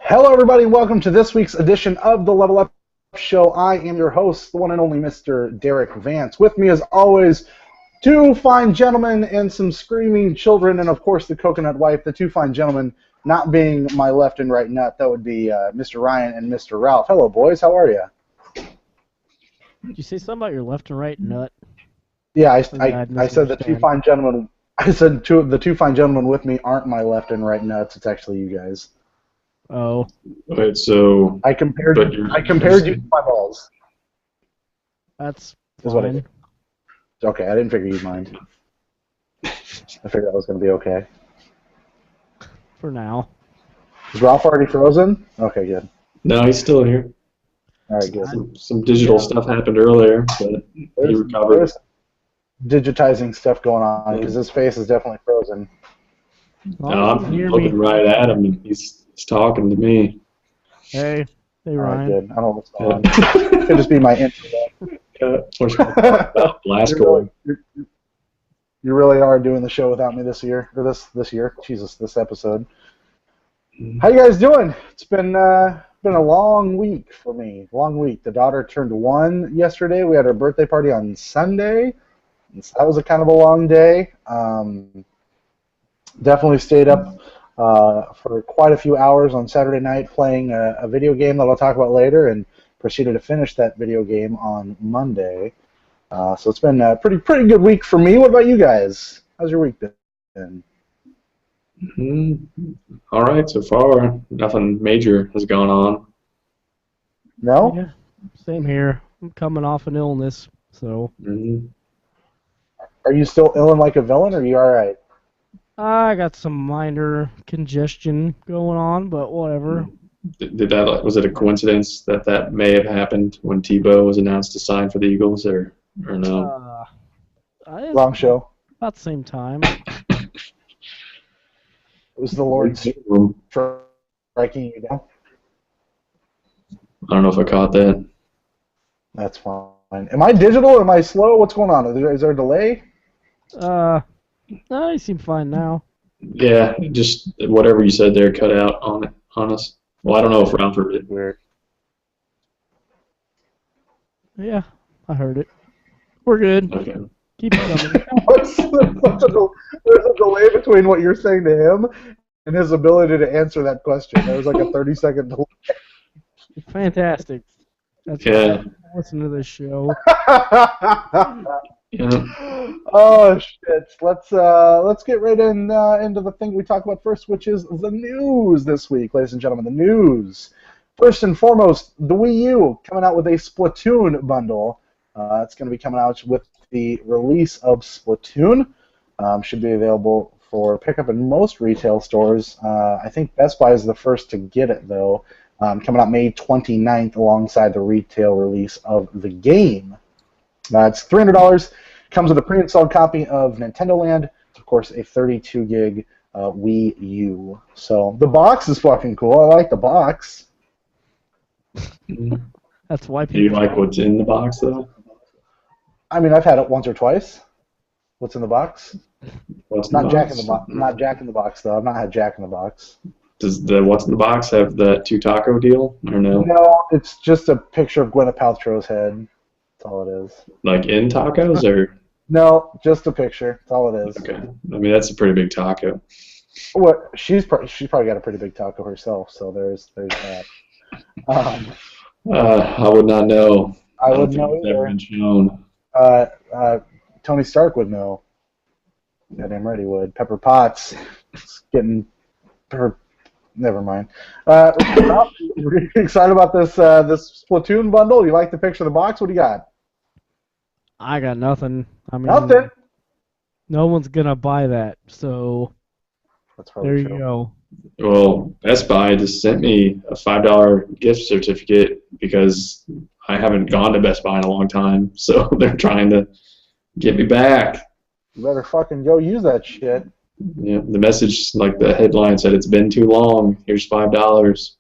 Hello, everybody. Welcome to this week's edition of the Level Up Show. I am your host, the one and only Mr. Derek Vance. With me, as always, two fine gentlemen and some screaming children, and of course the coconut wife. The two fine gentlemen not being my left and right nut, that would be Mr. Ryan and Mr. Ralph. Hello, boys. How are you? Did you say something about your left and right nut? Yeah, I said the two fine gentlemen. I said the two fine gentlemen with me aren't my left and right nuts. It's actually you guys. Oh. Alright, so I compared you to my balls. That's Is what I fine. did. Okay, I didn't figure you'd mind. I figured that was going to be okay. For now. Is Ralph already frozen? Okay, good. no, he's still here. All right, good. Some digital stuff happened earlier, but he recovered. There's digitizing stuff going on because his face is definitely frozen. No, I'm looking right at him, and he's talking to me. Hey, All right, Ryan. good. I don't know what's going on. It could just be my internet. Blasco. You really are doing the show without me this year, or this year. Jesus, this episode. How you guys doing? It's been a long week for me. Long week. The daughter turned 1 yesterday. We had her birthday party on Sunday. And so that was a kind of a long day. Definitely stayed up for quite a few hours on Saturday night playing a video game that I'll talk about later, and proceeded to finish that video game on Monday. So it's been a pretty good week for me. What about you guys? How's your week been? All right, so far nothing major has gone on. No? Yeah, same here. I'm coming off an illness, so. Are you still illing like a villain, or are you all right? I got some minor congestion going on, but whatever. Was it a coincidence that may have happened when Tebow was announced to sign for the Eagles, or no? Wrong show. About the same time. It was the Lord striking you down. I don't know if I caught that. That's fine. Am I digital? Am I slow? What's going on? Is there a delay? No, you seem fine now. Yeah, just whatever you said there cut out on us. Well, I don't know if Ralph heard it. Weird. Yeah, I heard it. We're good. Okay. Keep it coming. There's a delay between what you're saying to him and his ability to answer that question. There was like a 30-second delay. Fantastic. That's Yeah. Listen to this show. Yeah. Oh shit! Let's get right into the thing we talk about first, which is the news this week, ladies and gentlemen. The news. First and foremost, the Wii U coming out with a Splatoon bundle. It's going to be coming out with the release of Splatoon. Should be available for pickup in most retail stores. I think Best Buy is the first to get it though. Coming out May 29th alongside the retail release of the game. It's $300. Comes with a pre-installed copy of Nintendo Land. Of course, a 32 gig Wii U. So the box is fucking cool. I like the box. That's why Do you people. like what's in the box though? I mean, I've had it once or twice. What's in the box? What's in Not the Jack box? in the box. Not Jack in the box though. I've not had Jack in the box. Does the what's in the box have that 2 taco deal or no? No, it's just a picture of Gwyneth Paltrow's head. That's all it is. Like in tacos or? No, just a picture. That's all it is. Okay. I mean that's a pretty big taco. What? She's probably got a pretty big taco herself. So there's that. I would not know. I don't wouldn't think know it's ever either. been shown. Tony Stark would know. Goddamn right he would. Pepper Potts getting her. Never mind. Ralph, you excited about this Splatoon bundle? You like the picture of the box? What do you got? I got nothing. I mean, Nothing. no one's gonna buy that. So That's there probably you true. go. Well, Best Buy just sent me a $5 gift certificate because I haven't gone to Best Buy in a long time, so they're trying to get me back. You better fucking go use that shit. Yeah, the message, like the headline said, it's been too long. Here's $5.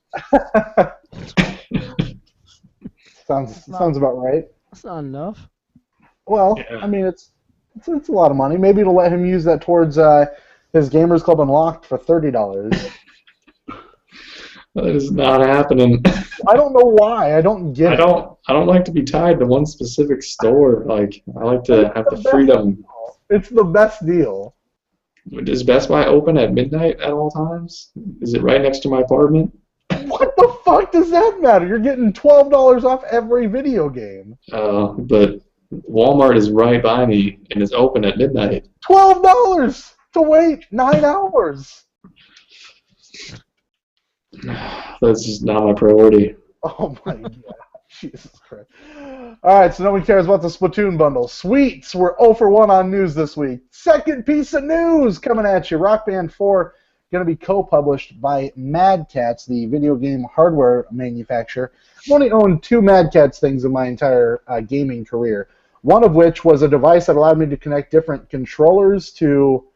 Sounds about right. That's not enough. Well, Yeah. I mean, it's a lot of money. Maybe it'll let him use that towards his Gamers Club Unlocked for $30. That is not happening. I don't know why. I don't get I it. don't like to be tied to one specific store. Like I like to have the freedom. It's the best deal. Does Best Buy open at midnight at all times? Is it right next to my apartment? What the fuck does that matter? You're getting $12 off every video game. But Walmart is right by me and is open at midnight. $12 to wait 9 hours. That's just not my priority. Oh my god. Jesus Christ. Alright, so no one cares about the Splatoon bundle. Sweets, we're 0 for 1 on news this week. Second piece of news coming at you. Rock Band 4 going to be co-published by Mad Catz, the video game hardware manufacturer. I've only owned 2 Mad Catz things in my entire gaming career. One of which was a device that allowed me to connect different controllers to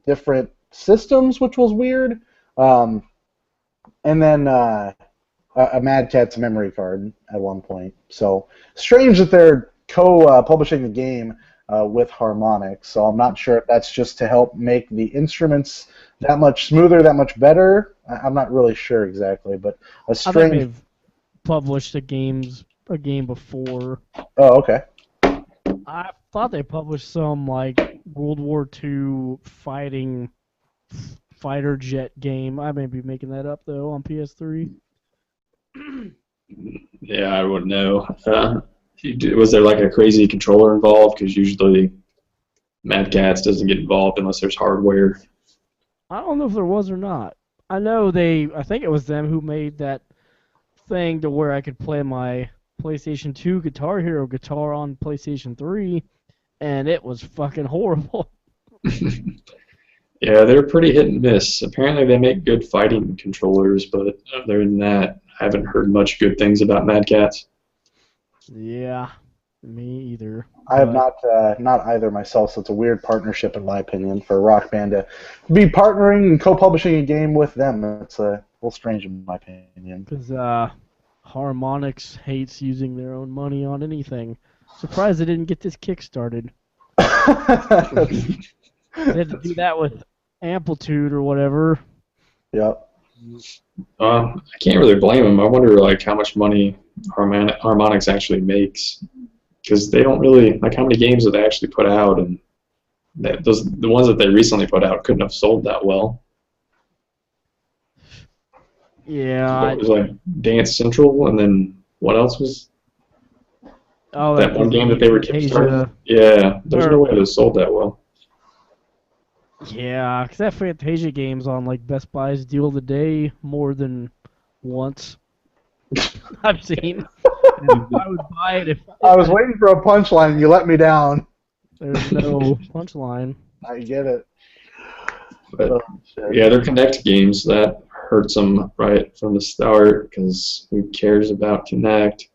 different systems, which was weird. And then a Mad Catz memory card at one point. So strange that they're co-publishing the game with Harmonix. So I'm not sure if that's just to help make the instruments that much smoother, that much better. I'm not really sure exactly, but a I think strange. they've published a game before. Oh, okay. I thought they published some like World War II fighter jet game. I may be making that up though on PS3. Yeah, I wouldn't know. Was there like a crazy controller involved? Because usually Mad Catz doesn't get involved unless there's hardware. I don't know if there was or not. I know I think it was them who made that thing to where I could play my PlayStation 2 Guitar Hero guitar on PlayStation 3, and it was fucking horrible. Yeah, they're pretty hit and miss. Apparently they make good fighting controllers, but other than that, I haven't heard much good things about Mad Catz. Yeah, me either. I have not either myself, so it's a weird partnership in my opinion for Rock Band to be partnering and co-publishing a game with them. It's a little strange in my opinion. Because Harmonix hates using their own money on anything. Surprised they didn't get this kickstarted. They had to do that with Amplitude or whatever. Yep. I can't really blame them. I wonder like how much money Harmonix actually makes, because they don't really like how many games have they actually put out, and the ones that they recently put out couldn't have sold that well. Yeah. It was like Dance Central, and then what else was that one game that they were kickstarting? Yeah, there's no way it was sold that well. Yeah, because that Fantasia game's on like Best Buy's deal of the day more than once. I've seen. I would buy it if I was waiting for a punchline and you let me down. there's no punchline. I get it. But Oh, shit. yeah, they're Kinect games. That hurts them right from the start, because who cares about Kinect?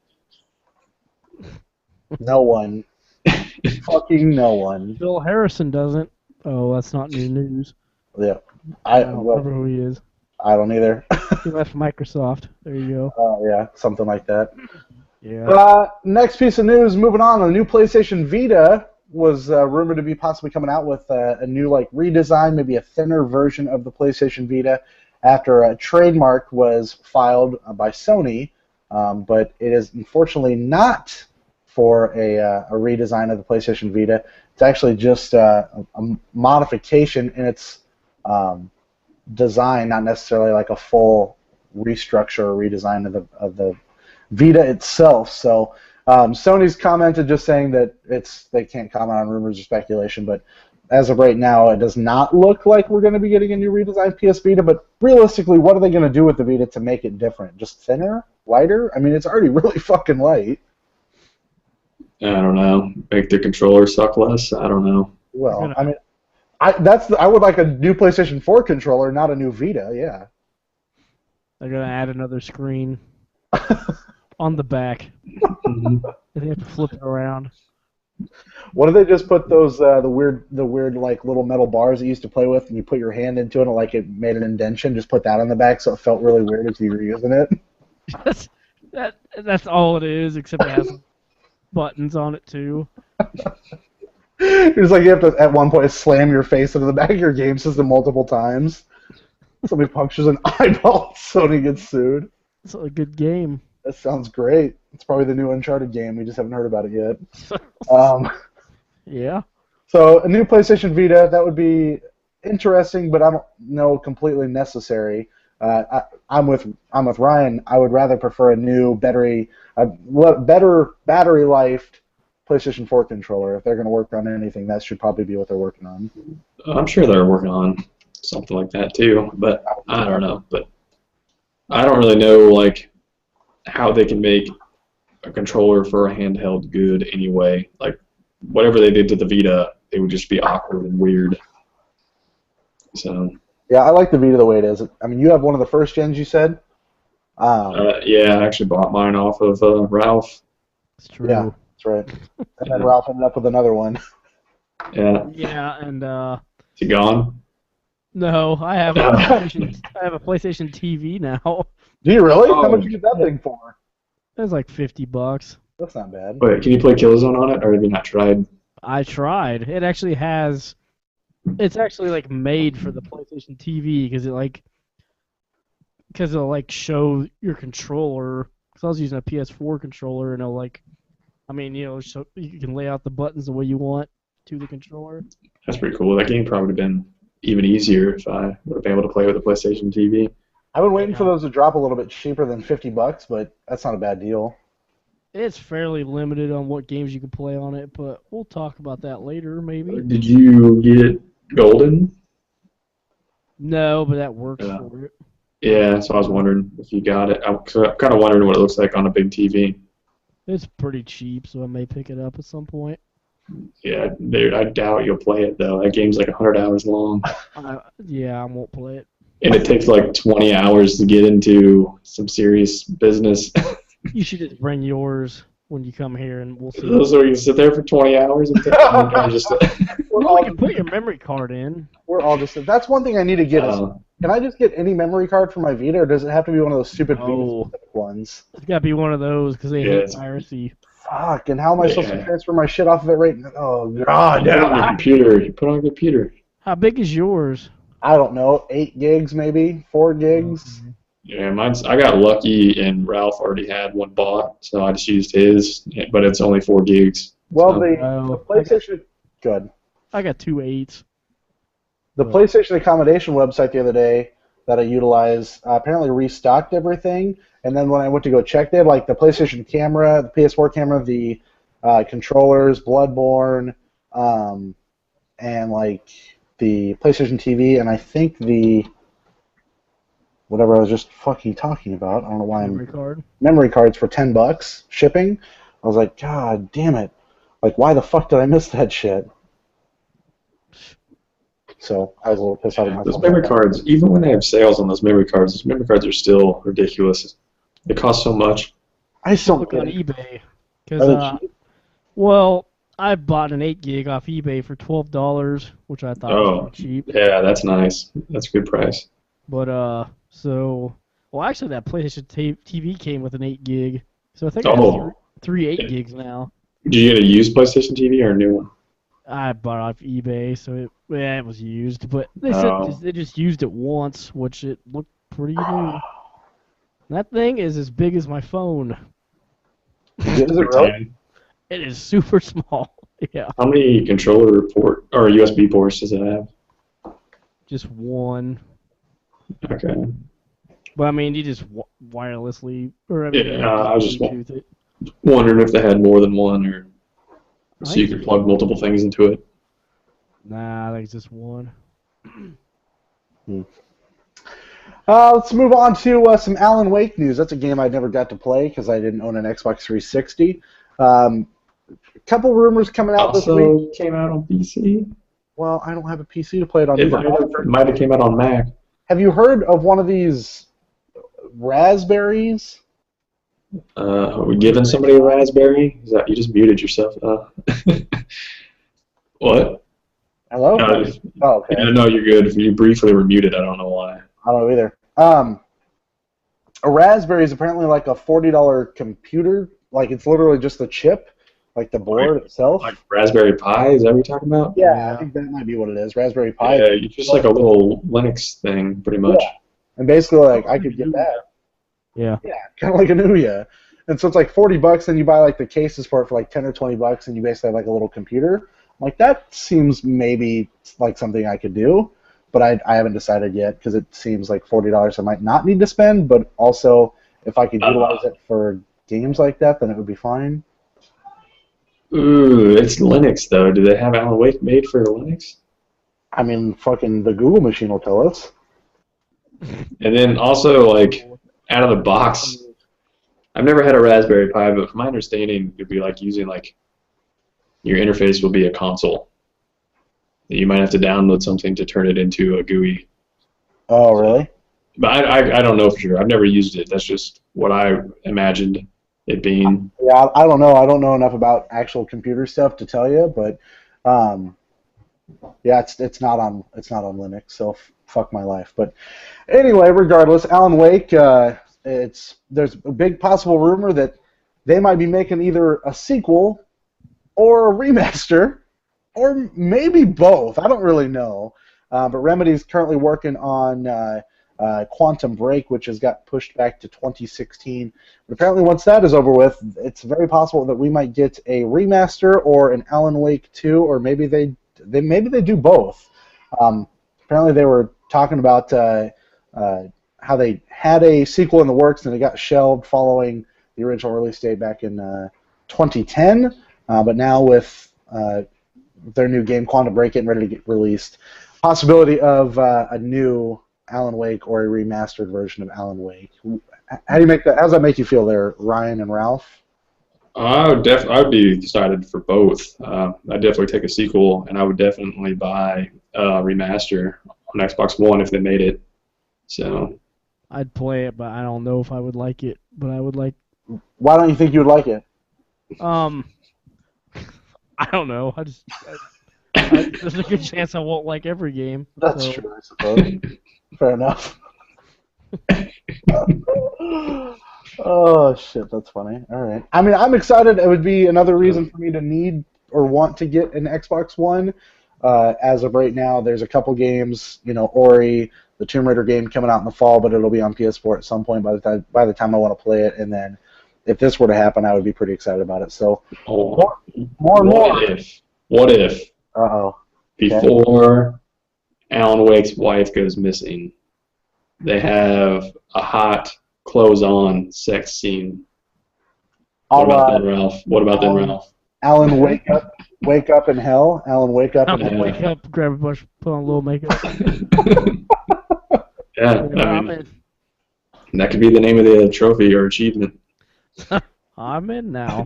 No one. Fucking no one. Bill Harrison doesn't. Oh, that's not new news. Yeah. I don't remember who he is. I don't either. He left Microsoft. There you go. Oh, yeah, something like that. Yeah. Next piece of news, moving on. A new PlayStation Vita was rumored to be possibly coming out with a new like redesign, maybe a thinner version of the PlayStation Vita, after a trademark was filed by Sony. But it is unfortunately not for a redesign of the PlayStation Vita. It's actually just a modification in its design, not necessarily like a full restructure or redesign of the Vita itself. So Sony's commented just saying that they can't comment on rumors or speculation, but as of right now, it does not look like we're going to be getting a new redesigned PS Vita. But realistically, what are they going to do with the Vita to make it different? Just thinner, lighter? I mean, it's already really fucking light. I don't know. Make the controller suck less? I don't know. Well, I mean, I would like a new PlayStation 4 controller, not a new Vita. Yeah. They're gonna add another screen on the back. They have to flip it around. What if they just put those the weird like little metal bars that you used to play with, and you put your hand into it, and like it made an indentation? Just put that on the back, so it felt really weird as you were using it. That's all it is, except it has buttons on it too. It's like you have to at one point slam your face into the back of your game system multiple times. Somebody punctures an eyeball, Sony gets sued. It's a good game. That sounds great. It's probably the new Uncharted game. We just haven't heard about it yet. Um, Yeah. so a new PlayStation Vita, that would be interesting, but I don't know completely necessary. I'm with Ryan. I would rather prefer a new better battery life PlayStation 4 controller. If they're going to work on anything, that should probably be what they're working on. I'm sure they're working on something like that too, but I don't know. But I don't really know like how they can make a controller for a handheld good anyway. Like whatever they did to the Vita, it would just be awkward and weird. So Yeah, I like the Vita the way it is. I mean, you have one of the first gens, you said? yeah, I actually bought mine off of Ralph. It's true. Yeah, that's right. And then Ralph ended up with another one. Yeah, Yeah, and is he gone? no, I have a PlayStation TV now. Do you really? Oh. How much did you get that thing for? It's like $50. That's not bad. Wait, can you play Killzone on it, or have you not tried? I tried. It actually has. It's actually like made for the PlayStation TV because it'll like show your controller. Because I was using a PS4 controller and it'll like, I mean, show, you can lay out the buttons the way you want to the controller. That's pretty cool. That game probably would have been even easier if I would have been able to play with a PlayStation TV. I've been waiting for those to drop a little bit cheaper than $50, but that's not a bad deal. It's fairly limited on what games you can play on it, but we'll talk about that later, maybe. Did you get Golden? No, but that works Yeah. for it. Yeah, so I was wondering if you got it. I'm kind of wondering what it looks like on a big TV. It's pretty cheap, so I may pick it up at some point. Yeah, dude, I doubt you'll play it though. That game's like 100 hours long, Yeah, I won't play it. and it takes like 20 hours to get into some serious business. You should just bring yours when you come here, and we'll see. So you can sit there for 20 hours and take just. Well, you can put your memory card in. We're all just. That's one thing I need to get. Is, can I just get any memory card for my Vita, or does it have to be one of those stupid Vita-specific ones? It's got to be one of those because they hate piracy. Fuck, and how am I supposed to transfer my shit off of it right now? Oh, God. Put it on your computer. You put it on your computer. How big is yours? I don't know, 8 gigs maybe, 4 gigs. Yeah, I got lucky and Ralph already had one bought, so I just used his, but it's only 4 gigs. Well, so. the PlayStation, good. I got 2 8s. The PlayStation accommodation website the other day that I utilize apparently restocked everything, and then when I went to go check, they had like the PlayStation camera, the PS4 camera, the controllers, Bloodborne, and like the PlayStation TV, and I think the whatever I was just fucking talking about. I don't know why memory cards for $10 shipping. I was like, God damn it! Like, why the fuck did I miss that shit? So I was a little pissed off at myself. Those memory cards, even when they have sales on those memory cards are still ridiculous. They cost so much. I still look on eBay because well, I bought an 8 gig off eBay for $12, which I thought was cheap. Yeah, that's nice. That's a good price. But actually that PlayStation TV came with an 8 gig, so I think I have 3 8 gigs now. Did you get a used PlayStation TV or a new one? I bought it off eBay, so it was used, but they said they just used it once, which it looked pretty new. That thing is as big as my phone. Is it really? It is super small. Yeah. How many controller port or USB ports does it have? Just one. Okay. But I mean, you just wirelessly, or I was just Bluetooth it. Wondering if they had more than one, or so you could plug multiple things into it. Nah, I think it's just one. Let's move on to some Alan Wake news. That's a game I never got to play because I didn't own an Xbox 360. A couple rumors coming out this week. Also came out on PC. Well, I don't have a PC to play it on. It might have came out on Mac. Have you heard of one of these raspberries? Are we giving somebody a raspberry? Is that you just muted yourself? What? Hello? Oh, okay. Yeah, no, you're good. You briefly were muted. I don't know why. I don't know either. A raspberry is apparently like a $40 computer. Like, it's literally just a chip Like the board itself? Like Raspberry Pi, is that what you're talking about? Yeah, I think that might be what it is. Raspberry Pi. Yeah, just like a little Linux thing, pretty much. Yeah. And basically, like, I could get that. Yeah. Yeah, kind of like a Nuya. And so it's like $40, and you buy like the cases for it for like $10 or $20, and you basically have like a little computer. Like that seems maybe like something I could do, but I haven't decided yet because it seems like $40 I might not need to spend. But also, if I could utilize it for games like that, then it would be fine. Ooh, it's Linux though. Do they have Alan Wake made for Linux? I mean, fucking the Google machine will tell us. And then also, like, out of the box, I've never had a Raspberry Pi, but from my understanding, it'd be like using, like, your interface will be a console. You might have to download something to turn it into a GUI. Oh, really? But I don't know for sure. I've never used it. That's just what I imagined it being. Yeah, I don't know. I don't know enough about actual computer stuff to tell you, but yeah, it's not on Linux, so fuck my life. But anyway, regardless, Alan Wake, there's a big possible rumor that they might be making either a sequel or a remaster, or maybe both. I don't really know. But Remedy's currently working on Quantum Break, which has got pushed back to 2016. But apparently once that is over with, it's very possible that we might get a remaster or an Alan Wake 2, or maybe they do both. Apparently they were talking about how they had a sequel in the works and it got shelved following the original release date back in 2010. But now with their new game, Quantum Break, getting ready to get released, possibility of a new Alan Wake or a remastered version of Alan Wake. How do you make that? How does that make you feel there, Ryan and Ralph? I would be excited for both. I'd definitely take a sequel, and I would definitely buy a remaster on Xbox One if they made it. So I'd play it, but I don't know if I would like it. But I would like. Why don't you think you would like it? I don't know. There's a good chance I won't like every game. That's so. true, I suppose. Fair enough. Oh shit, that's funny. All right. I mean, I'm excited. It would be another reason for me to need or want to get an Xbox One. As of right now, there's a couple games. You know, Ori, the Tomb Raider game coming out in the fall, but it'll be on PS4 at some point by the time I want to play it. And then, if this were to happen, I would be pretty excited about it. So, more and more. What if? Uh-oh. Before Alan Wake's wife goes missing, they have a hot clothes-on sex scene. What about then, Ralph? What about then, Ralph? Alan, wake up in hell. Alan, wake up in hell. Wake up, grab a brush, put on a little makeup. Yeah, I mean, that could be the name of the trophy or achievement. I'm in now.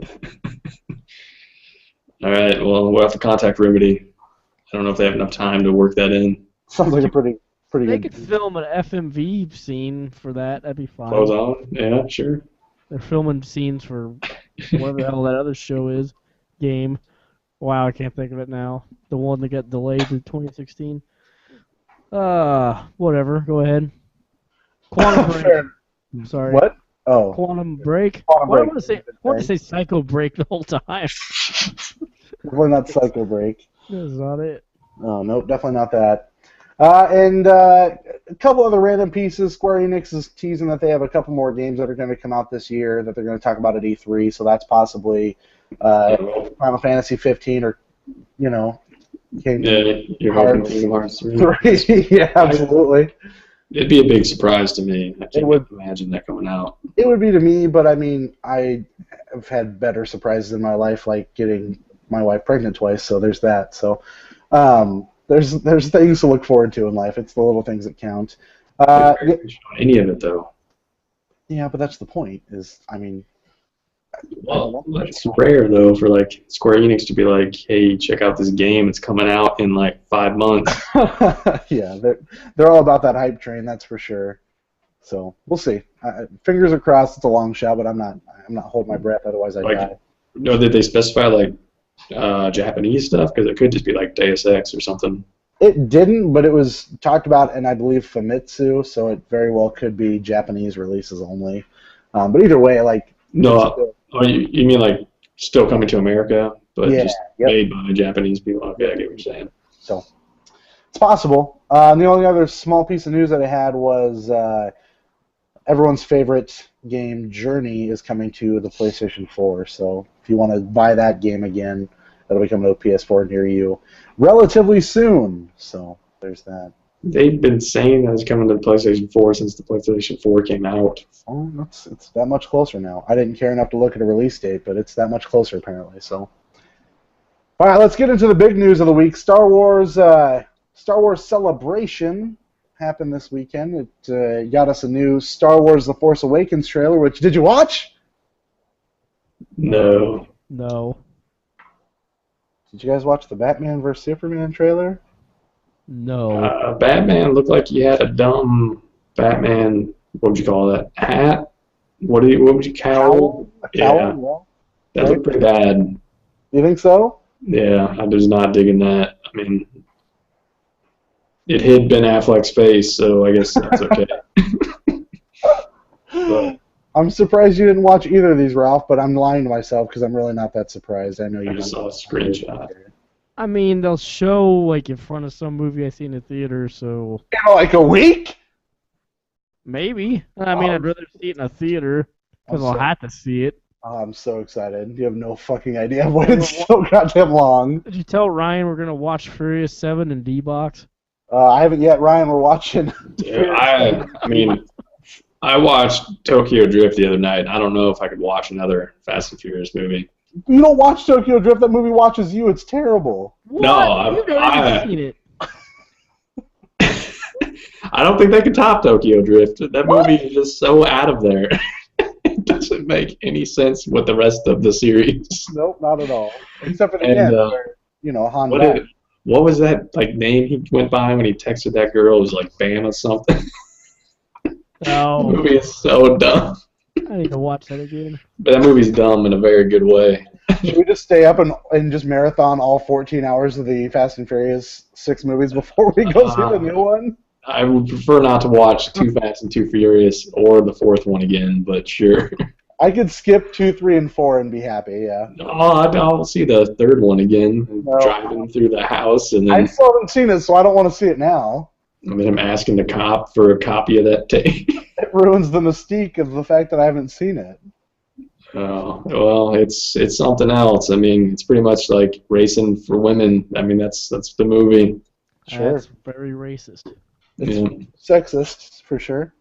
All right, well, we'll have to contact Remedy. I don't know if they have enough time to work that in. Sounds like a pretty They good. could film an FMV scene for that. That'd be fine. Close on? Yeah, sure. They're filming scenes for whatever the hell that other show is. Game. Wow, I can't think of it now. The one that got delayed to 2016. Whatever. Go ahead. Quantum Break. I'm sorry. What? Oh. Quantum Break. Quantum Break. I want to say Psycho Break the whole time. Definitely not Psycho Break. That's not it. Oh, nope, definitely not that. And a couple other random pieces. Square Enix is teasing that they have a couple more games that are going to come out this year that they're going to talk about at E3, so that's possibly Final Fantasy 15 or, you know, You're hoping Kingdom Hearts 3. 3. Yeah, absolutely. It'd be a big surprise to me. I can't would. imagine that coming out. It would be to me, but I mean, I have had better surprises in my life, like getting my wife pregnant twice, so there's that. So there's things to look forward to in life. It's the little things that count. Any of it, though. Yeah, but that's the point. I mean, Well, it's rare, though, for, like, Square Enix to be like, hey, check out this game. It's coming out in, like, 5 months. yeah, they're all about that hype train, that's for sure. So we'll see. Fingers are crossed. It's a long shot, but I'm not holding my breath. Otherwise, I'd die. No, did they specify, like, Japanese stuff? Because it could just be, like, Deus Ex or something. It didn't, but it was talked about in, I believe, Famitsu, so it very well could be Japanese releases only. But either way, like... No, you mean, like, still coming to America, but Yeah, just yep. made by Japanese people. Okay, I get what you're saying. So it's possible. The only other small piece of news that I had was everyone's favorite game, Journey, is coming to the PlayStation 4. So if you want to buy that game again, that'll be coming to a PS4 near you relatively soon. So there's that. They've been saying that it's coming to the PlayStation 4 since the PlayStation 4 came out. Oh, it's that much closer now. I didn't care enough to look at a release date, but it's that much closer apparently. So, all right, let's get into the big news of the week. Star Wars Celebration happened this weekend. It got us a new Star Wars: The Force Awakens trailer. Which did you watch? No. No. Did you guys watch the Batman vs Superman trailer? No. Batman looked like he had a dumb Batman. What would you call that? Hat? What would you cowl? A Yeah, cowl? Yeah. that looked pretty bad. You think so? Yeah, I was not digging that. I mean, it hid Ben Affleck's face, so I guess that's okay. But, I'm surprised you didn't watch either of these, Ralph, but I'm lying to myself because I'm really not that surprised. I know you I just don't. saw a screenshot. I mean, they'll show like in front of some movie I see in the theater, so In like a week? maybe. I mean, I'd rather see it in a theater because I'll have to see it. Oh, I'm so excited. You have no fucking idea. I've waited so goddamn long. Did you tell Ryan we're gonna watch Furious 7 in D-Box? I haven't yet. Ryan, we're watching. Yeah, I mean, I watched Tokyo Drift the other night. I don't know if I could watch another Fast and Furious movie. You don't watch Tokyo Drift. That movie watches you. It's terrible. What? No, You've never seen it. I don't think they can top Tokyo Drift. That movie is just so out of there. It doesn't make any sense with the rest of the series. Nope, not at all. Except for the And, end, where, Han What was that like name he went by when he texted that girl? It was like Bam or something. The No, movie is so dumb. I need to watch that again. But that movie's dumb in a very good way. Should we just stay up and just marathon all 14 hours of the Fast and Furious 6 movies before we go see the new one? I would prefer not to watch Too Fast and Too Furious or the fourth one again, but sure. I could skip 2, 3, and 4 and be happy, yeah. I'll see the third one again, No. driving through the house, and I then still haven't seen it, so I don't want to see it now. I'm asking the cop for a copy of that tape. It ruins the mystique of the fact that I haven't seen it. Oh, well, it's something else. I mean, it's pretty much like racing for women. I mean, that's the movie. Sure. That's very racist. It's Yeah. sexist, for sure.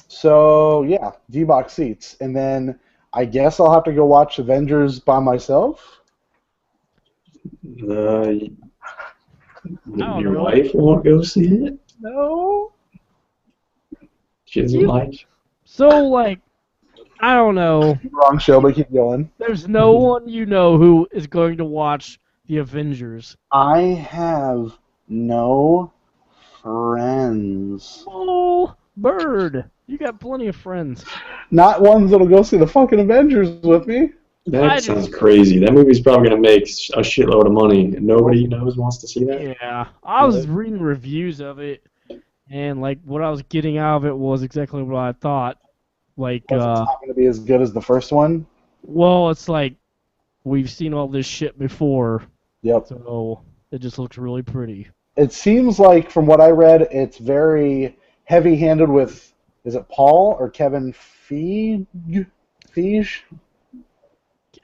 So, yeah, D-Box seats. And then I guess I'll have to go watch Avengers by myself. Your know. wife won't go see it? No. She doesn't You- like. So, like, I don't know. Wrong show, but keep going. There's no one you know who is going to watch the Avengers. I have no friends. Oh, Bird. You got plenty of friends. Not ones that'll go see the fucking Avengers with me. That I sounds crazy. That movie's probably going to make a shitload of money, and nobody you knows wants to see that. Yeah. I was reading reviews of it, and, like, what I was getting out of it was exactly what I thought. Like, It's not going to be as good as the first one. well, it's like, we've seen all this shit before, Yep. so it just looks really pretty. It seems like, from what I read, it's very heavy-handed with, is it Paul or Kevin Feige?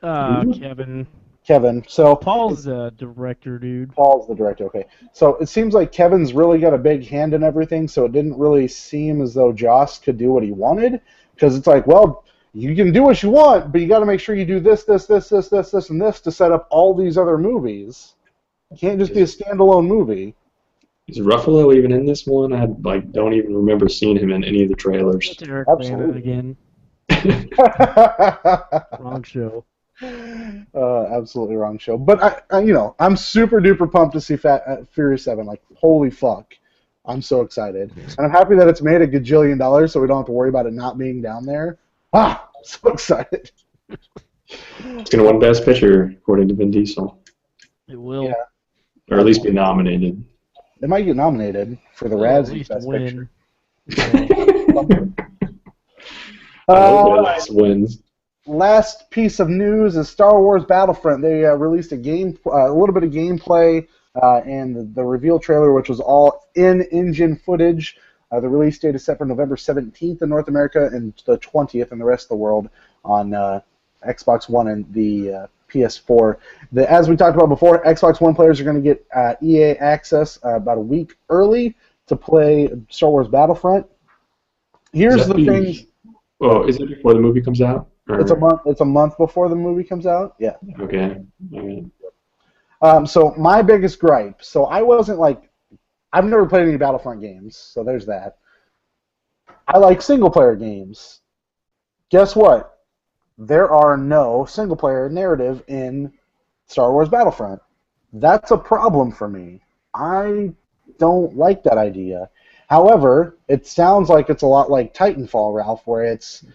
Kevin. Kevin. So Paul's the director, dude. Paul's the director, okay. So it seems like Kevin's really got a big hand in everything, so it didn't really seem as though Joss could do what he wanted, because it's like, well, you can do what you want, but you got to make sure you do this, and this to set up all these other movies. It can't just be a standalone movie. Is Ruffalo even in this one? I don't even remember seeing him in any of the trailers. It's Eric Bana Absolutely. again. Wrong show. Absolutely wrong show. But I'm super duper pumped to see Furious 7. Like, holy fuck. I'm so excited. And I'm happy that it's made $1 gajillion, so we don't have to worry about it not being down there. Ah, so excited. It's going to win Best Picture, according to Vin Diesel. It will. Yeah. Or at least be nominated. It might get nominated for the Or at Razzie least Best win. Picture. I hope it at least wins. last piece of news is Star Wars Battlefront. They released a little bit of gameplay and the reveal trailer, which was all in-engine footage. The release date is set for November 17th in North America and the 20th in the rest of the world on Xbox One and the PS4. As we talked about before, Xbox One players are going to get EA access about a week early to play Star Wars Battlefront. Here's the thing. Well, is it before the movie comes out? Or? It's a month before the movie comes out. Yeah. Okay. All right. So my biggest gripe. So I wasn't like. I've never played any Battlefront games, so there's that. I like single-player games. Guess what? There are no single-player narrative in Star Wars Battlefront. That's a problem for me. I don't like that idea. However, it sounds like it's a lot like Titanfall, Ralph, where it's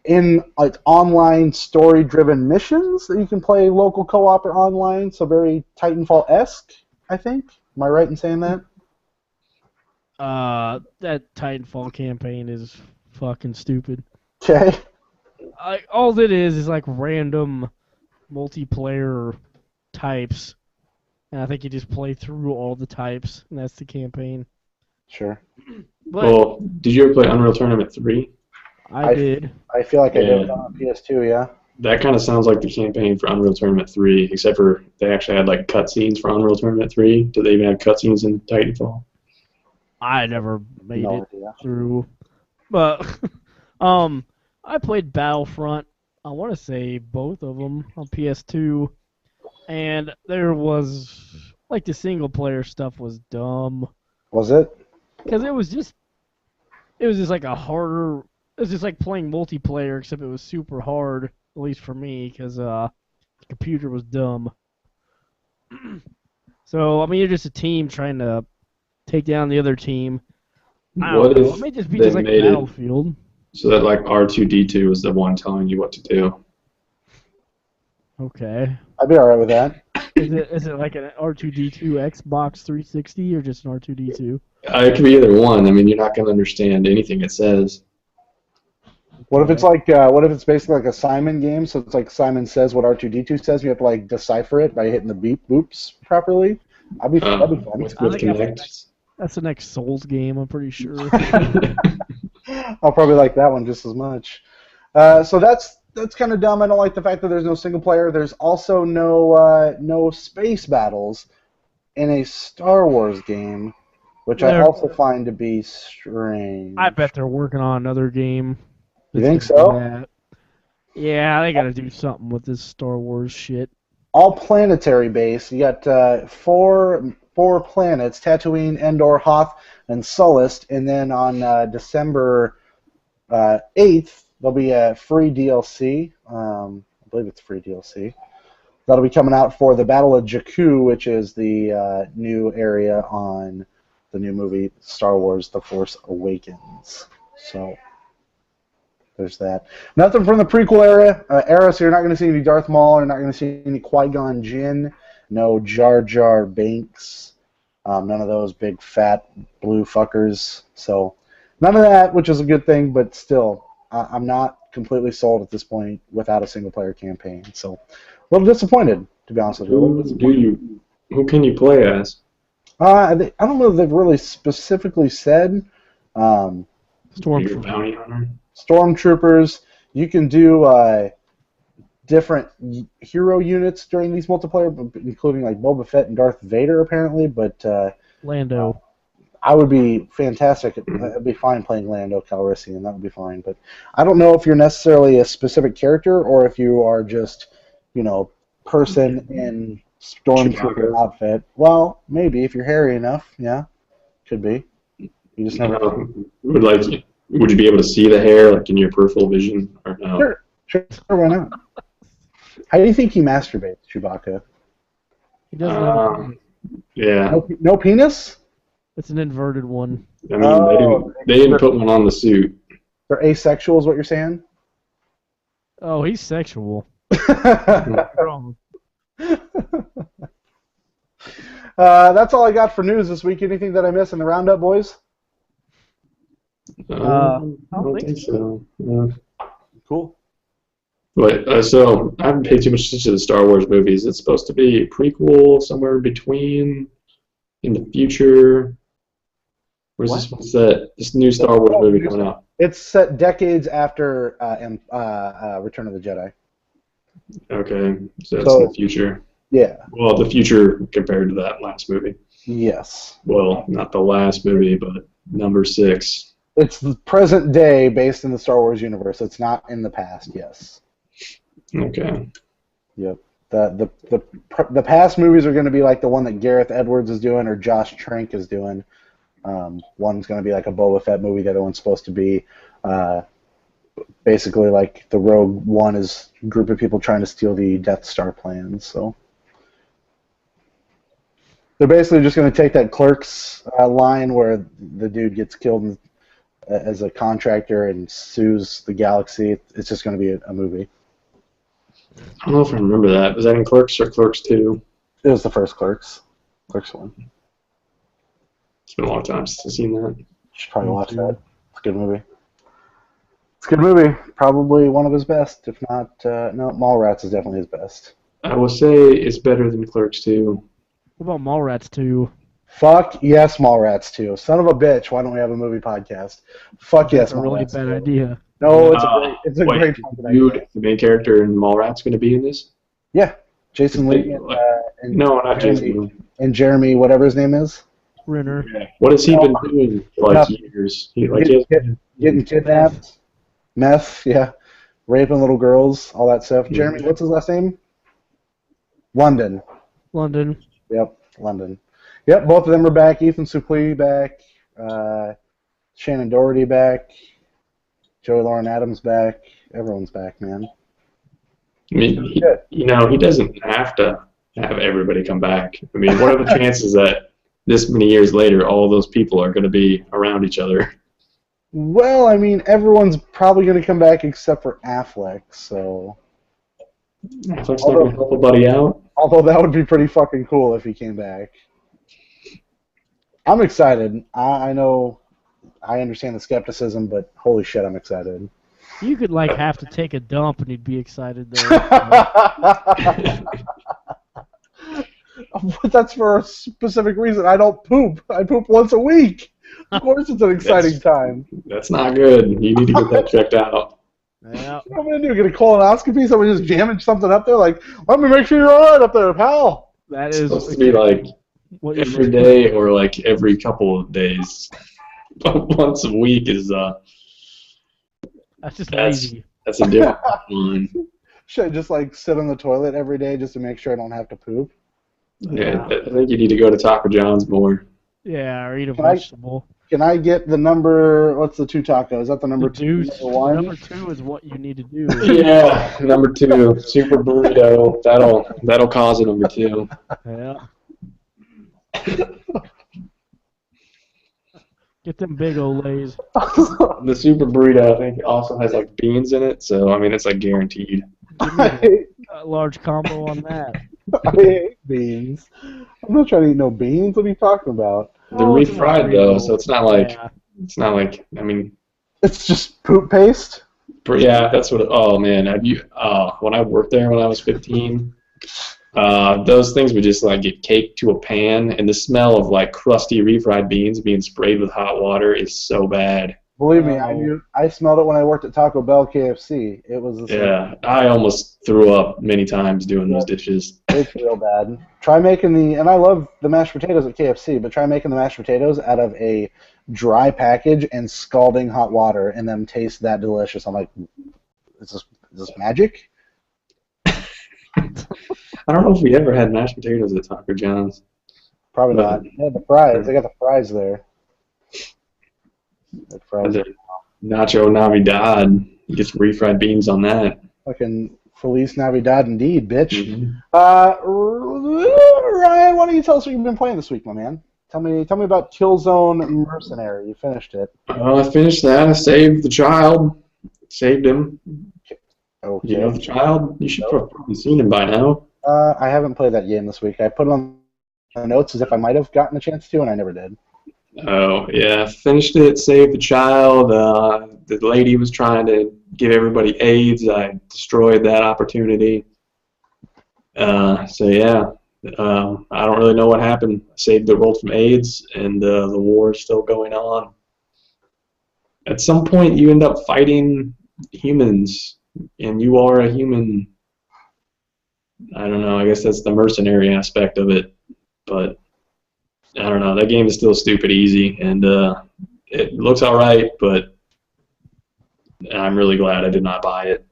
in like online story-driven missions that you can play local co-op or online, so very Titanfall-esque, I think. Am I right in saying that? That Titanfall campaign is fucking stupid. Okay. All it is like random multiplayer types, and I think you just play through all the types, and that's the campaign. Sure. But well, did you ever play Unreal Tournament 3? I did. I feel like I did on PS2, yeah. That kind of sounds like the campaign for Unreal Tournament 3, except for they actually had like cutscenes for Unreal Tournament 3. Did they even have cutscenes in Titanfall? I never made it through. But I played Battlefront. I want to say both of them on PS2, and there was like the single player stuff was dumb. Was it? Because it was just like a harder. It was just like playing multiplayer, except it was super hard. At least for me, because the computer was dumb. So, I mean, you're just a team trying to take down the other team. I don't know. It may just be just like Battlefield. So that, like, R2-D2 is the one telling you what to do. Okay. I'd be alright with that. Is it like an R2-D2 Xbox 360 or just an R2-D2? It could be either one. I mean, you're not going to understand anything it says. What if it's like? What if it's basically like a Simon game? So it's like Simon says what R2-D2 says. You have to like decipher it by hitting the beep boops properly. That'd be fun. With Kinect. That's the next Souls game. I'm pretty sure. I'll probably like that one just as much. So that's kind of dumb. I don't like the fact that there's no single player. There's also no space battles in a Star Wars game, which I also find to be strange. I bet they're working on another game. You think so? Yeah, they gotta do something with this Star Wars shit. All planetary base. You got four planets: Tatooine, Endor, Hoth, and Sullust. And then on December 8th, there'll be a free DLC. I believe it's free DLC. That'll be coming out for the Battle of Jakku, which is the new area on the new movie Star Wars: The Force Awakens. So there's that. Nothing from the prequel era, so you're not going to see any Darth Maul, you're not going to see any Qui-Gon Jinn, no Jar Jar Binks, none of those big fat blue fuckers. So none of that, which is a good thing, but still, I'm not completely sold at this point without a single-player campaign. So a little disappointed, to be honest with you. Who can you play as? I don't know if they've really specifically said. Stormtrooper. Bounty hunter. Stormtroopers. You can do different hero units during these multiplayer, including like Boba Fett and Darth Vader, apparently. But Lando. I would be fantastic. I'd be fine playing Lando Calrissian. That would be fine. But I don't know if you're necessarily a specific character or if you are just, person in Stormtrooper outfit. Well, maybe if you're hairy enough, yeah, could be. You just never know. Would you be able to see the hair, like in your peripheral vision, or no? Sure, why not? How do you think he masturbates, Chewbacca? He doesn't. Yeah. No penis? It's an inverted one. I mean, they didn't put one on the suit. They're asexual, is what you're saying? Oh, he's sexual. Wrong. That's all I got for news this week. Anything that I missed in the roundup, boys? I don't think so. Yeah. Cool. But so I haven't paid too much attention to the Star Wars movies. It's supposed to be a prequel somewhere in between, in the future. Where's this one set? This new Star Wars movie coming out. It's set decades after Return of the Jedi. Okay, so it's in the future. Yeah. Well, the future compared to that last movie. Yes. Well, not the last movie, but number 6. It's the present day based in the Star Wars universe. It's not in the past, yes. Okay. Yep. The past movies are going to be like the one that Gareth Edwards is doing or Josh Trank is doing. One's going to be like a Boba Fett movie. The other one's supposed to be basically like the Rogue One is a group of people trying to steal the Death Star plans. So they're basically just going to take that Clerks line where the dude gets killed as a contractor and sues the galaxy. It's just going to be a movie. I don't know if I remember that. Was that in Clerks or Clerks 2? It was the first Clerks. Clerks 1. It's been a long time since I've seen that. You should probably watch that. It's a good movie. It's a good movie. Probably one of his best. If not, no, Mallrats is definitely his best. I will say it's better than Clerks 2. What about Mallrats 2? Fuck yes, Mallrats 2. Son of a bitch, why don't we have a movie podcast? Fuck yes, That's a really Mallrats bad 2. idea. No, it's a Wait, great fucking idea. dude, the main character in Mallrats going to be in this? Yeah, Jason Lee and No, not Jeremy, Jason Lee. and Jeremy, whatever his name is. Renner. What has he been doing for like years? Getting kidnapped, meth, yeah, raping little girls, all that stuff. Mm-hmm. Jeremy, what's his last name? London. London. Yep, London. Yep, both of them are back. Ethan Suplee back. Shannon Doherty back. Joey Lauren Adams back. Everyone's back, man. I mean, he doesn't have to have everybody come back. I mean, what are the chances that this many years later all those people are going to be around each other? Well, I mean, everyone's probably going to come back except for Affleck, so... Affleck's not going to help a buddy out? Although that would be pretty fucking cool if he came back. I'm excited. I know... I understand the skepticism, but holy shit, I'm excited. You could like have to take a dump and you'd be excited though. But that's for a specific reason. I don't poop. I poop once a week. Of course it's an exciting time. That's not good. You need to get that checked out. Yeah. What am I going to do? Get a colonoscopy? Somebody just jamming something up there? Like, let me make sure you're alright up there, pal. That It's is supposed to be like what every day or like every couple of days. Once a week is that's just that's- lazy. that's a different one. Should I just like sit on the toilet every day just to make sure I don't have to poop? Yeah, I think you need to go to Taco John's more. Yeah, or eat a Can I- vegetable. Can I get the number? What's the 2 taco? Is that the number The 2? deuce. Number 1? Number 2 is what you need to do. Yeah, number 2, super burrito. That'll cause a number 2. Yeah. Get them big old lays. The super burrito, I think, also has like beans in it, so I mean it's like guaranteed. A large combo on that. I hate beans. I'm not trying to eat no beans. What are you talking about? They're Oh, it's refried not though, real. so it's not like Yeah. I mean, It's just poop paste? yeah, that's what. Oh man, when I worked there when I was 15, those things would just like get caked to a pan, and the smell of like crusty refried beans being sprayed with hot water is so bad. Believe me, Oh. I smelled it when I worked at Taco Bell KFC. It was the same. Yeah, I almost threw up many times doing those dishes. It's real bad. Try making and I love the mashed potatoes at KFC, but try making the mashed potatoes out of a dry package and scalding hot water, and them taste that delicious. I'm like, is this magic? I don't know if we ever had mashed potatoes at Taco John's. Probably not. Yeah, the fries. They got the fries there. The fries. The Nacho Navidad, you get some refried beans on that. Fucking Feliz Navidad indeed, bitch. Mhm. Ryan, why don't you tell us what you've been playing this week, my man? Tell me about Killzone Mercenary. You finished it. I finished that. I saved the child. Saved him. Okay. You know the child? You should have probably seen him by now. I haven't played that game this week. I put it on the notes as if I might have gotten a chance to, and I never did. Oh, yeah. Finished it, saved the child. The lady was trying to give everybody AIDS. I destroyed that opportunity. So yeah, I don't really know what happened. I saved the world from AIDS, and the war is still going on. At some point, you end up fighting humans, and you are a human. I don't know. I guess that's the mercenary aspect of it, but I don't know. That game is still stupid easy, and it looks all right, but I'm really glad I did not buy it.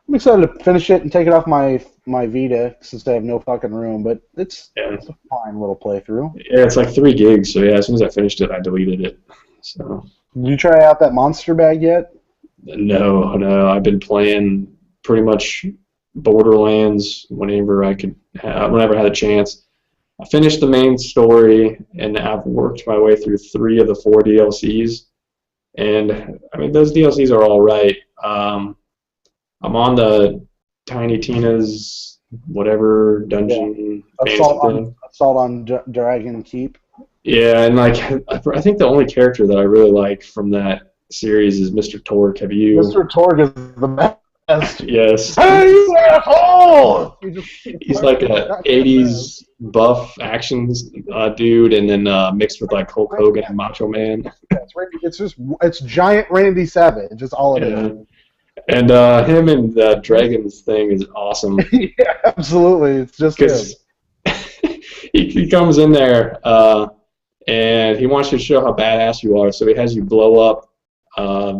I'm excited to finish it and take it off my Vita since I have no fucking room, but it's a fine little playthrough. Yeah, it's like 3 gigs, so yeah, as soon as I finished it, I deleted it. So. Did you try out that monster bag yet? No, I've been playing pretty much Borderlands whenever I could, whenever I had a chance. I finished the main story, and I've worked my way through 3 of the 4 DLCs. And I mean, those DLCs are all right. I'm on the Tiny Tina's whatever dungeon Assault on Dragon Keep. Yeah, and like I think the only character that I really like from that series is Mr. Torque. Have you? Mr. Torque is the best. Yes. Hey, you asshole! He's like a '80s buff action dude, and then mixed with like Hulk Hogan and Macho Man. It's giant Randy Savage. It's all it is. And him and the Dragons thing is awesome. Yeah, absolutely. It's just him. he comes in there and he wants you to show how badass you are, so he has you blow up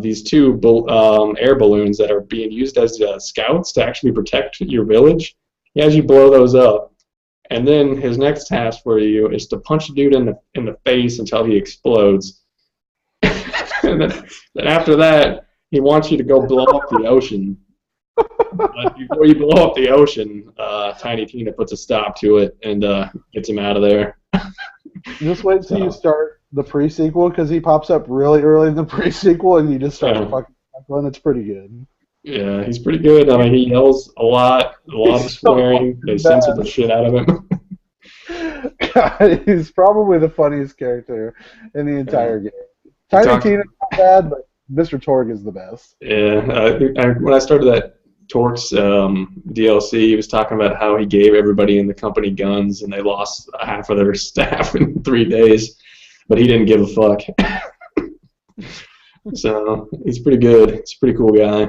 these 2 air balloons that are being used as scouts to actually protect your village. He has you blow those up, and then his next task for you is to punch a dude in the face until he explodes. And then after that, he wants you to go blow up the ocean. But before you blow up the ocean, Tiny Tina puts a stop to it and gets him out of there. Just wait till you start the pre-sequel, because he pops up really early in the pre-sequel, and you just start fucking chuckling. It's pretty good. Yeah, he's pretty good. I mean, he yells a lot of swearing. They censor the shit out of him. God, he's probably the funniest character in the entire game. Tiny Tina's not bad, but Mr. Torque is the best. Yeah, when I started that Torque's DLC, he was talking about how he gave everybody in the company guns, and they lost half of their staff in 3 days, but he didn't give a fuck. So he's pretty good. He's a pretty cool guy.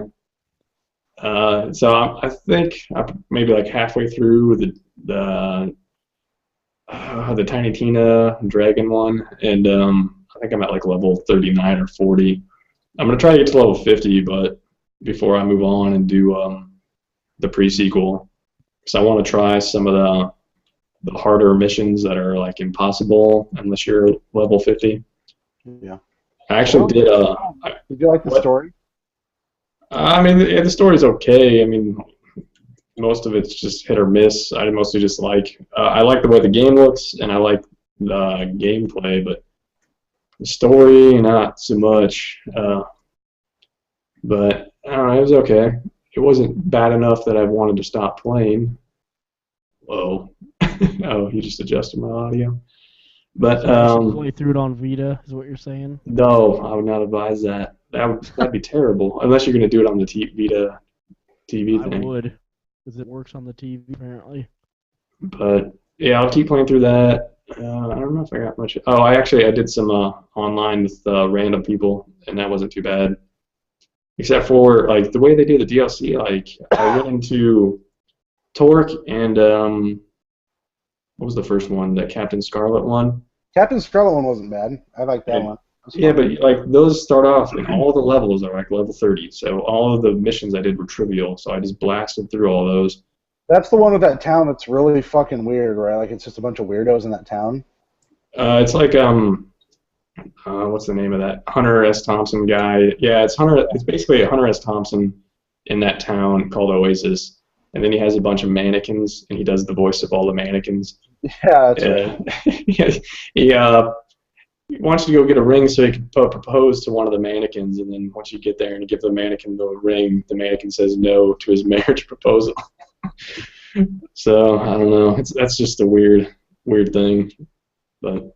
So I think I'm maybe like halfway through the Tiny Tina Dragon one, and I think I'm at like level 39 or 40. I'm going to try to get to level 50, but before I move on and do the pre-sequel, because I want to try some of the harder missions that are like impossible unless you're level 50. Yeah. I actually did. Did you like the story? I mean, the story's okay. I mean, most of it's just hit or miss. I mostly just like I like the way the game looks, and I like the gameplay, but the story, not so much. But I don't know, it was okay. It wasn't bad enough that I wanted to stop playing. Whoa. Oh, he just adjusted my audio. But play through it on Vita is what you're saying? No, I would not advise that. That'd be terrible. Unless you're gonna do it on the Vita TV thing. I would, because it works on the TV apparently. But yeah, I'll keep playing through that. I don't know if I got much. Oh, I did some online with random people, and that wasn't too bad. Except for like the way they do the DLC. Like I went into Torque and what was the first one? The Captain Scarlet one. Captain Scarlet one wasn't bad. I like that one. Yeah, but like those start off, and all the levels are like level 30. So all of the missions I did were trivial. So I just blasted through all those. That's the one with that town that's really fucking weird, right? Like it's just a bunch of weirdos in that town. It's like what's the name of that Hunter S. Thompson guy? Yeah, it's basically a Hunter S. Thompson in that town called Oasis, and then he has a bunch of mannequins, and he does the voice of all the mannequins. Yeah, that's right. He wants you to go get a ring so he can propose to one of the mannequins, and then once you get there and you give the mannequin the ring, the mannequin says no to his marriage proposal. So I don't know. That's just a weird thing, but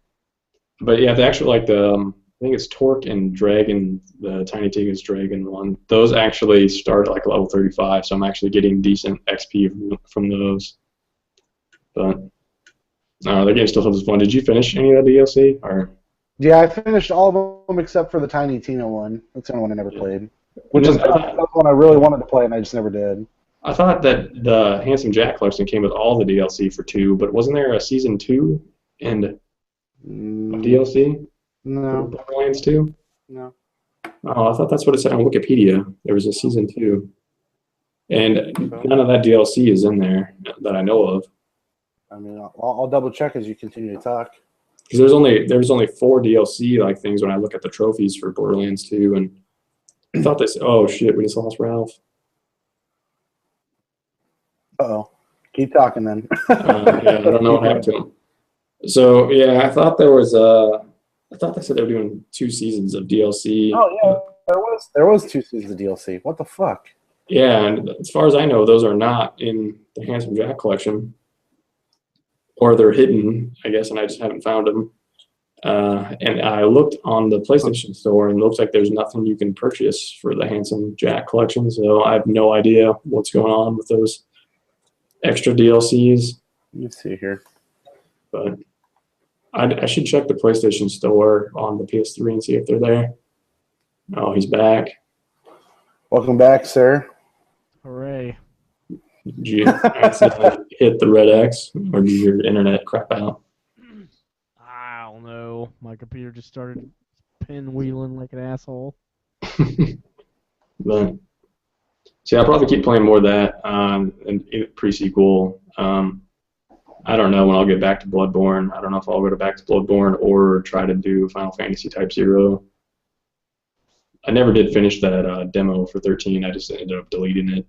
yeah, the actual like the think it's Torque and Dragon, the Tiny Tina's Dragon one. Those actually start at like level 35, so I'm actually getting decent XP from those. But that game still feels fun. Did you finish any of the DLC? Or Yeah, I finished all of them except for the Tiny Tina one. That's the only one I never played. Which is the one I really wanted to play, and I just never did. I thought that the Handsome Jack collection came with all the DLC for 2, but wasn't there a Season 2 and DLC? No. For Borderlands 2? No. Oh, I thought that's what it said on Wikipedia. There was a Season 2. And none of that DLC is in there that I know of. I mean, I'll double check as you continue to talk. Because there was only 4 DLC like things when I look at the trophies for Borderlands 2, and I thought this. Oh shit, we just lost Ralph. Uh-oh. Keep talking then. Yeah, I don't know what happened to him. So yeah, I thought there was I thought they said they were doing 2 seasons of DLC. Oh yeah, there was 2 seasons of DLC. What the fuck? Yeah, and as far as I know, those are not in the Handsome Jack collection, or they're hidden, I guess, and I just haven't found them. And I looked on the PlayStation Store, and it looks like there's nothing you can purchase for the Handsome Jack collection. So I have no idea what's going on with those extra DLCs. Let me see here. But I should check the PlayStation Store on the PS3 and see if they're there. Oh, he's back. Welcome back, sir. Hooray. Did you accidentally hit the red X, or did your internet crap out? I don't know. My computer just started pinwheeling like an asshole. But see, I'll probably keep playing more of that and pre-sequel. I don't know when I'll get back to Bloodborne. I don't know if I'll go back to Bloodborne or try to do Final Fantasy Type 0. I never did finish that demo for 13. I just ended up deleting it.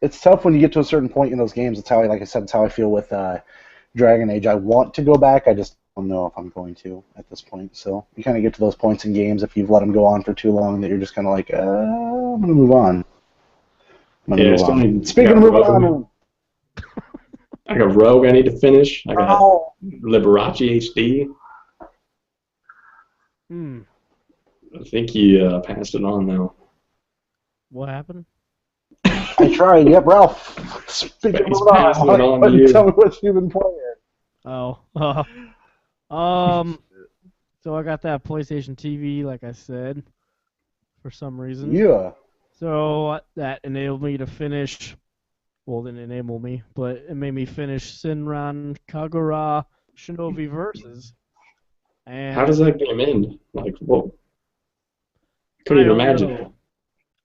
It's tough when you get to a certain point in those games. It's how, like I said, it's how I feel with Dragon Age. I want to go back. I just don't know if I'm going to at this point. So you kind of get to those points in games if you've let them go on for too long that you're just kind of like, I'm going to move on. Speaking of moving on. I got Rogue I need to finish. I got Liberace HD. I think he passed it on, though. What happened? I tried. Yep, Ralph. Speaking of on, tell me what you've been playing. Oh. So I got that PlayStation TV, like I said, for some reason. Yeah. So that enabled me to finish. Well, didn't enable me, but it made me finish Senran Kagura Shinobi Versus. And how does that game end? Like, what? Couldn't even imagine it.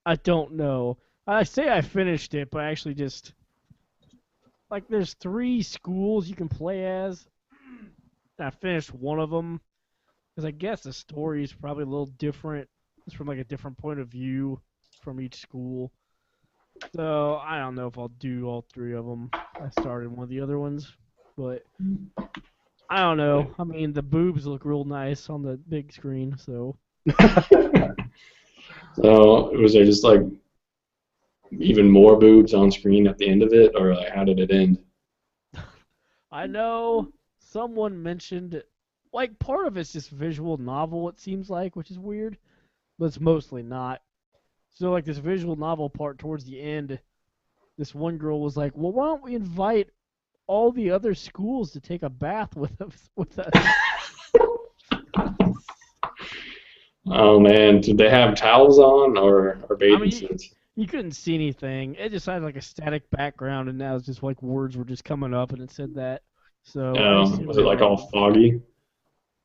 I don't know. I say I finished it, but I actually just... Like, there's 3 schools you can play as. I finished one of them. Because I guess the story is probably a little different. It's from, like, a different point of view from each school. So, I don't know if I'll do all 3 of them. I started one of the other ones. But, I don't know. I mean, the boobs look real nice on the big screen, so... So, was there just, like, even more boobs on screen at the end of it, or like, how did it end? I know someone mentioned, like, part of it's just visual novel, it seems like, which is weird, but it's mostly not. So, like, this visual novel part towards the end, this one girl was like, well, why don't we invite all the other schools to take a bath with us? Oh, man. Did they have towels on or bathing suits? You couldn't see anything. It just had, like, a static background, and now it's just, like, words were just coming up, and it said that. So was it, like, all foggy?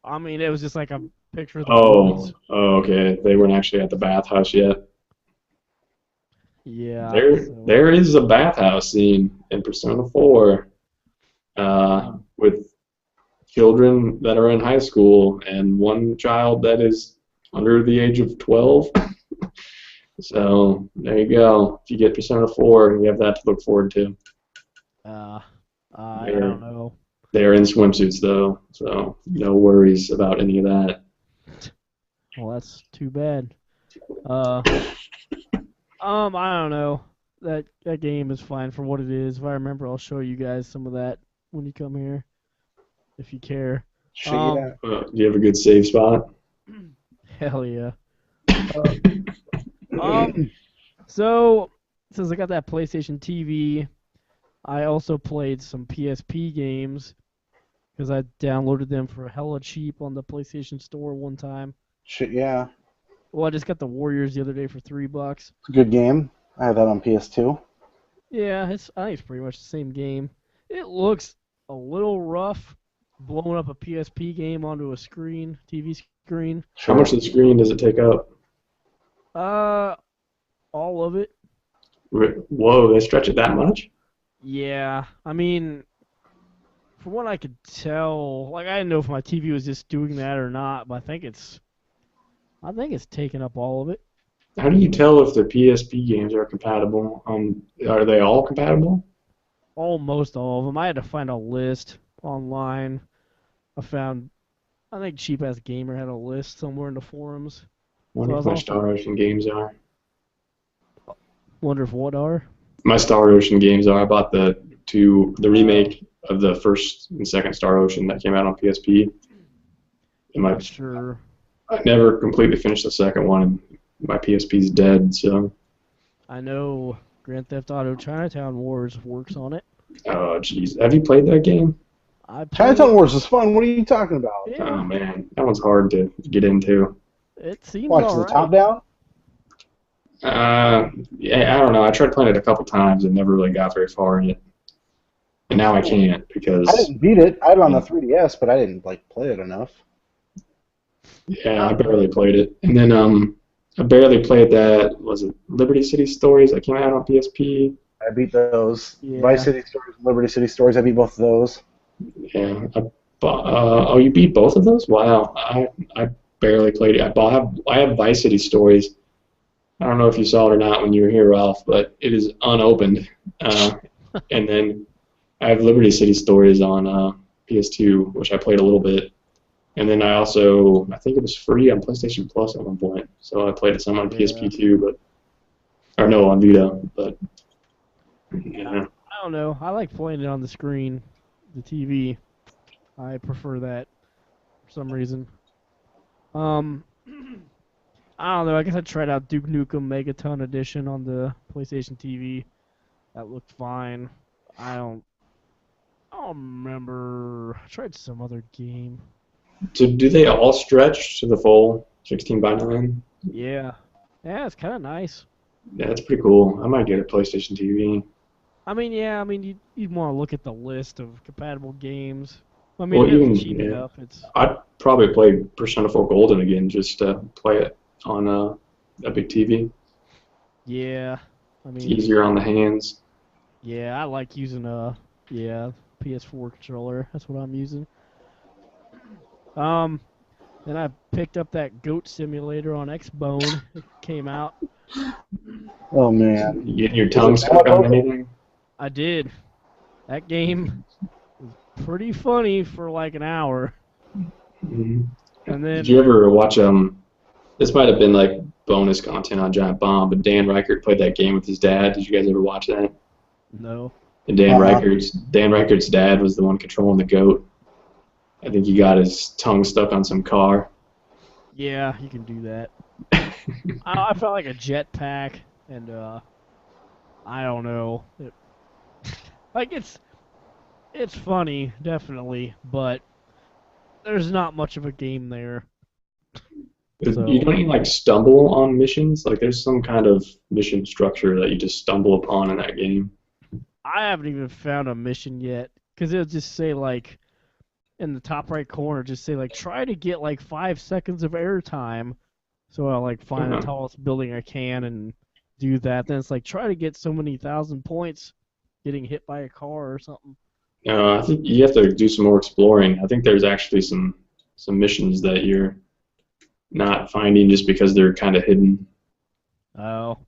I mean, it was just, like, a picture of the Oh, okay. They weren't actually at the bathhouse yet. Yeah. There is a bathhouse scene in Persona 4 with children that are in high school and one child that is under the age of 12. So there you go. If you get Persona 4, you have that to look forward to. I don't know. They're in swimsuits though, so no worries about any of that. Well, that's too bad. I don't know. That game is fine for what it is. If I remember, I'll show you guys some of that when you come here, if you care. Do you have a good save spot? Hell yeah. So since I got that PlayStation TV, I also played some PSP games because I downloaded them for hella cheap on the PlayStation Store one time. Shit, yeah. Well, I just got the Warriors the other day for $3. It's a good game. I have that on PS2. Yeah, I think it's pretty much the same game. It looks a little rough, blowing up a PSP game onto a screen, TV screen. How much of the screen does it take up? All of it. Whoa, they stretch it that much? Yeah, I mean, from what I could tell, like I didn't know if my TV was just doing that or not, but I think it's taking up all of it. How do you tell if the PSP games are compatible? Are they all compatible? Almost all of them. I had to find a list online. I think Cheap Ass Gamer had a list somewhere in the forums. Wonder if my Star Ocean games are. Wonder if what are? My Star Ocean games are. I bought the remake of the first and second Star Ocean that came out on PSP. Sure. I never completely finished the second one, and my PSP's dead, so. I know Grand Theft Auto Chinatown Wars works on it. Oh, jeez. Have you played that game? Chinatown Wars is fun. What are you talking about? Yeah. Oh, man. That one's hard to get into. It seems Watch all the right. top down? Yeah, I don't know. I tried playing it a couple times and never really got very far in it. And now I can't because... I didn't beat it. I had it on the 3DS, but I didn't play it enough. Yeah, I barely played it. And then I barely played that, was it Liberty City Stories that came out on PSP? I beat those. Yeah. Vice City Stories, Liberty City Stories, I beat both of those. Yeah. Oh, you beat both of those? Wow. I barely played it. I have Vice City Stories. I don't know if you saw it or not when you were here, Ralph, but it is unopened. And then I have Liberty City Stories on PS2, which I played a little bit. And then I think it was free on PlayStation Plus at one point. So I played some on PSP too, on Vita. But yeah. I don't know. I like playing it on the screen, the TV. I prefer that for some reason. I don't know. I guess I tried out Duke Nukem Megaton Edition on the PlayStation TV. That looked fine. I don't remember. I tried some other game. So do they all stretch to the full 16:9? Yeah. Yeah, it's kind of nice. Yeah, that's pretty cool. I might get a PlayStation TV. You'd want to look at the list of compatible games. I Well, mean, even- it's cheap yeah. enough. It's I'd probably play Persona 4 Golden again just to play it on a big TV. yeah. I It's mean, easier on the hands. yeah. I like using PS4 controller. That's what I'm using. Then I picked up that Goat Simulator on Xbone. It came out. Oh, man. You getting your tongue stuck on anything? I did. That game was pretty funny for like an hour. Mhm. And then Did you ever watch this might have been like bonus content on Giant Bomb, but Dan Reichert played that game with his dad. Did you guys ever watch that? no. And Dan Reichert's dad was the one controlling the goat. I think he got his tongue stuck on some car. Yeah, you can do that. I felt like a jetpack, and I don't know. It's funny, definitely, but there's not much of a game there. So- You don't even like stumble on missions. Like there's some kind of mission structure that you just stumble upon in that game. I haven't even found a mission yet, because it'll just say like in the top right corner, just say like try to get like 5 seconds of airtime. So I'll like find the tallest building I can and do that. Then it's like try to get so many thousand points getting hit by a car or something. I think you have to do some more exploring. I think there's actually some missions that you're not finding just because they're kind of hidden. Oh,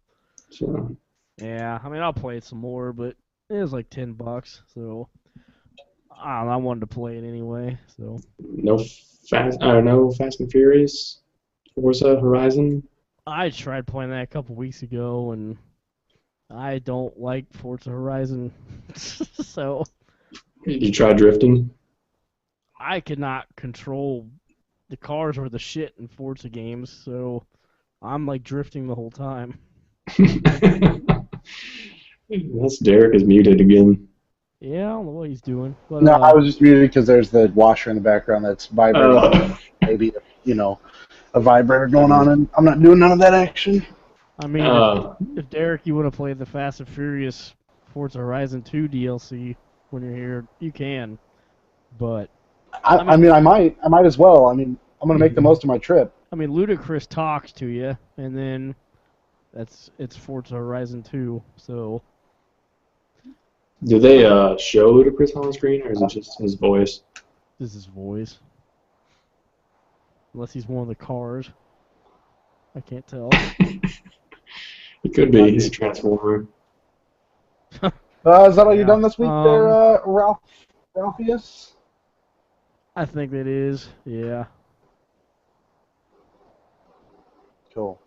So yeah. I mean, I'll play it some more, but it was like $10, so I don't know, I wanted to play it anyway. So no Fast and Furious, Forza Horizon. I tried playing that a couple weeks ago, and I don't like Forza Horizon, so Did you try drifting? I could not control the cars were the shit in Forza games, so I'm like drifting the whole time. Unless Derek is muted again. Yeah, I don't know what he's doing, but No, I was just muted because there's the washer in the background that's vibrating. Maybe, a vibrator going on, and I'm not doing none of that action. I mean, if Derek, you want to play the Fast and Furious Forza Horizon 2 DLC when you're here, you can. But I mean, I might as well. I mean, I'm gonna make the most of my trip. I mean, Ludacris talks to you, and then it's Forza Horizon 2. So do they show Ludacris on the screen, or is it just his voice? this is his voice, unless he's one of the cars. I can't tell. It could be. He's a transformer. Is that all you've done this week, there, Ralphius? I think that is, yeah. Cool.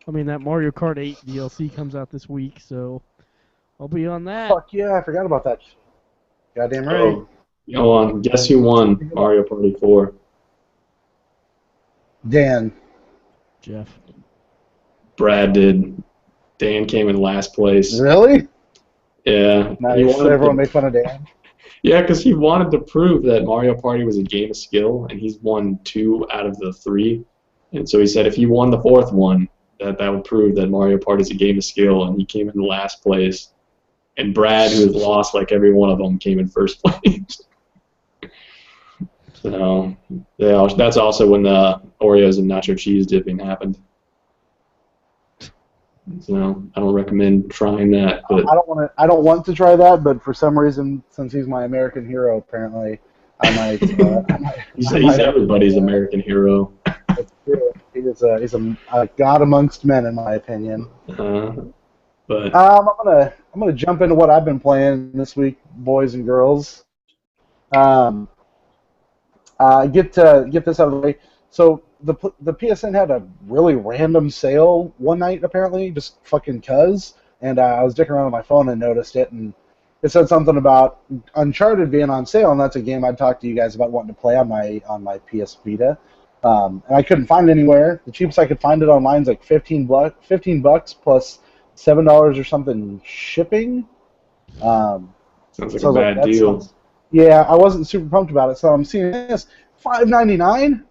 I mean, that Mario Kart 8 DLC comes out this week, so I'll be on that. Fuck yeah, I forgot about that. Goddamn right. Oh, hold on. Guess who won Mario Party 4? Dan. Jeff. Brad did. Dan came in last place. Really? Yeah. Nice. Everyone make fun of Dan. Yeah, because he wanted to prove that Mario Party was a game of skill, and he's won 2 out of the 3. And so he said if he won the 4th one, that would prove that Mario Party is a game of skill, and he came in last place. And Brad, who has lost like every one of them, came in first place. So yeah, that's also when the Oreos and nacho cheese dipping happened. So I don't recommend trying that. But I don't want to try that, but for some reason, since he's my American hero, apparently, I might. He's everybody's American hero. That's true. He's a god amongst men, in my opinion. But I'm gonna jump into what I've been playing this week, boys and girls. Get this out of the way. So the PSN had a really random sale one night, apparently, just fucking cuz. And I was dicking around on my phone and noticed it, and it said something about Uncharted being on sale, and that's a game I'd talked to you guys about wanting to play on my PS Vita. And I couldn't find it anywhere. The cheapest I could find it online is like $15 plus $7 or something shipping. Sounds like a bad deal. Yeah, I wasn't super pumped about it, so I'm seeing this $5.99.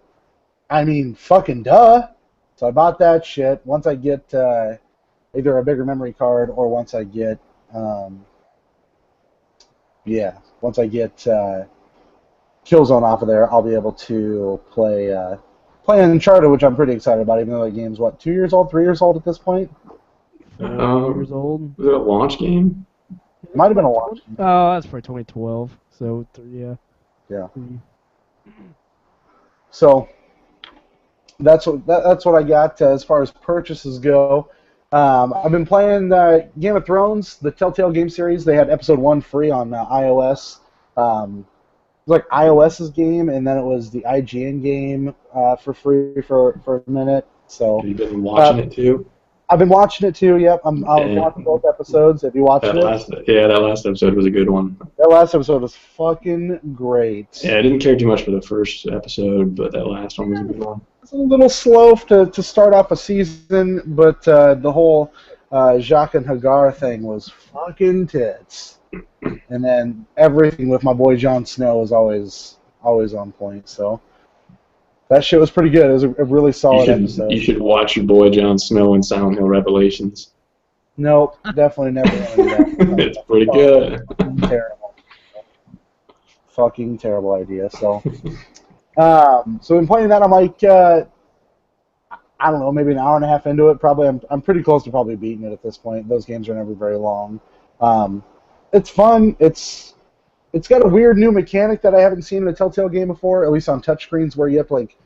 I mean, fucking duh. So I bought that shit. Once I get either a bigger memory card or once I get Killzone off of there, I'll be able to play Uncharted, which I'm pretty excited about, even though the game's, 2 years old, 3 years old at this point? 4 years old. Was it a launch game? It might have been a launch. Oh, that's probably 2012. So, yeah. Yeah. So, that's what I got as far as purchases go. I've been playing Game of Thrones, the Telltale game series. They had episode 1 free on iOS. It was like iOS's game, and then it was the IGN game for free for a minute. So have you been watching it too? I've been watching it too. Yep, I'm watching both episodes. Have you watched it? That last episode was a good one. That last episode was fucking great. Yeah, I didn't care too much for the first episode, but that last one was a good one. It's a little slow to start off a season, but the whole Jacques and Hagar thing was fucking tits. And then everything with my boy Jon Snow is always on point. So that shit was pretty good. It was a really solid episode. You should watch your boy Jon Snow in Silent Hill Revelations. Nope, definitely never going to do that. It's pretty good. Fucking terrible idea. So, so in playing that, I'm like, I don't know, maybe an hour and a half into it. Probably, I'm pretty close to probably beating it at this point. Those games are never very long. It's fun. It's got a weird new mechanic that I haven't seen in a Telltale game before, at least on touchscreens, where you have to like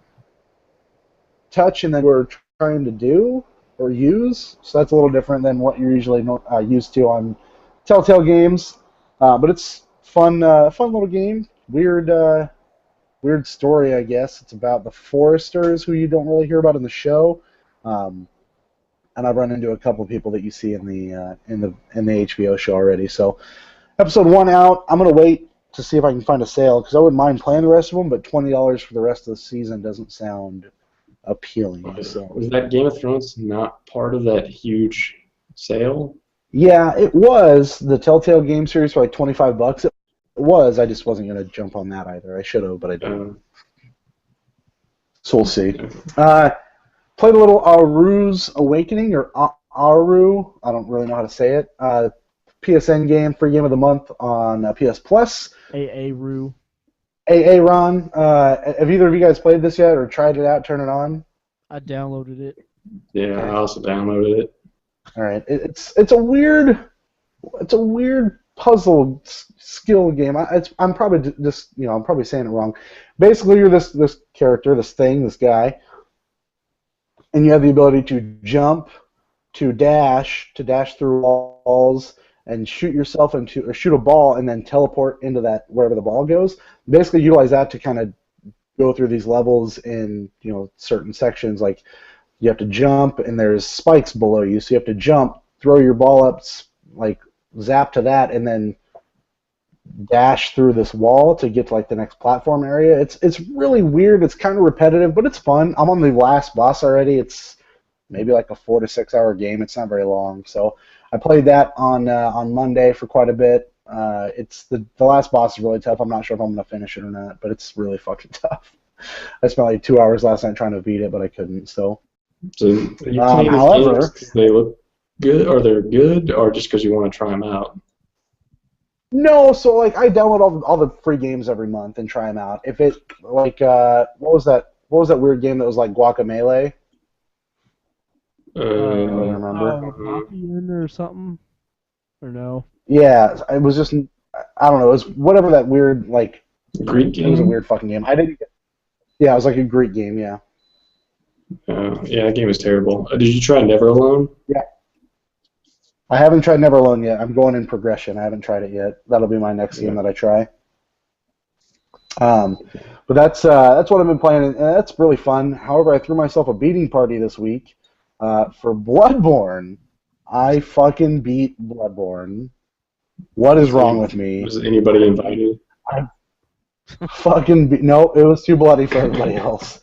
touch and then we're trying to do or use. So that's a little different than what you're usually used to on Telltale games. But it's fun little game. Weird story, I guess. It's about the Foresters, who you don't really hear about in the show. And I've run into a couple of people that you see in the HBO show already. So, episode 1 out. I'm gonna wait to see if I can find a sale because I wouldn't mind playing the rest of them, but $20 for the rest of the season doesn't sound appealing. So Was that Game of Thrones not part of that huge sale? yeah, it was the Telltale game series for like $25. It was. I just wasn't gonna jump on that either. I should have, but I didn't. So we'll see. Played a little Aru's Awakening or Aru. I don't really know how to say it. PSN game, free game of the month on PS Plus. Ru. Ron. Have either of you guys played this yet or tried it out? Turn it on. I downloaded it. Yeah, I also downloaded it. All right, it's a weird puzzle skill game. I'm probably just I'm probably saying it wrong. Basically, you're this character, this guy, and you have the ability to jump, to dash through walls, and shoot yourself into or shoot a ball and then teleport into that wherever the ball goes. Basically, utilize that to kind of go through these levels in certain sections like. You have to jump, and there's spikes below you, so you have to jump, throw your ball up, like zap to that, and then dash through this wall to get to like the next platform area. It's really weird. It's kind of repetitive, but it's fun. I'm on the last boss already. It's maybe like a 4 to 6 hour game. It's not very long, so I played that on Monday for quite a bit. It's the last boss is really tough. I'm not sure if I'm gonna finish it or not, but it's really fucking tough. I spent like 2 hours last night trying to beat it, but I couldn't. So. So are you playing however, games 'cause they look good, or they're good, or just because you want to try them out? No, so like I download all the free games every month and try them out. If it like what was that weird game that was like Guacamelee? I don't remember. Poppy or something, or no? Yeah, it was just I don't know. It was whatever that weird like Greek game. It was a weird fucking game. I didn't. Yeah, it was like a Greek game. Yeah. Yeah, that game was terrible. Did you try Never Alone? Yeah. I haven't tried Never Alone yet. I'm going in progression. I haven't tried it yet. That'll be my next game that I try. But that's what I've been playing, and that's really fun. However, I threw myself a beating party this week for Bloodborne. I fucking beat Bloodborne. What is wrong with me? Was anybody invited? No, it was too bloody for everybody else.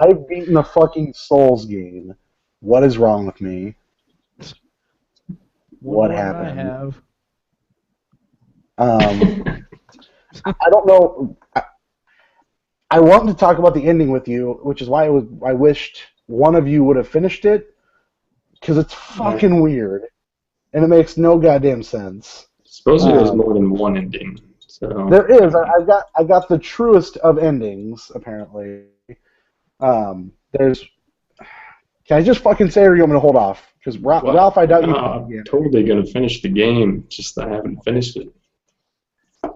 I've beaten a fucking Souls game. What is wrong with me? What happened? I don't know. I wanted to talk about the ending with you, which is why I wished one of you would have finished it, because it's fucking weird, and it makes no goddamn sense. Supposedly there's more than one ending. So. There is. I got the truest of endings, apparently. There's. Can I just fucking say, or you want me to hold off? Because Ralph, I doubt you. I'm totally gonna finish the game. Just I haven't finished it.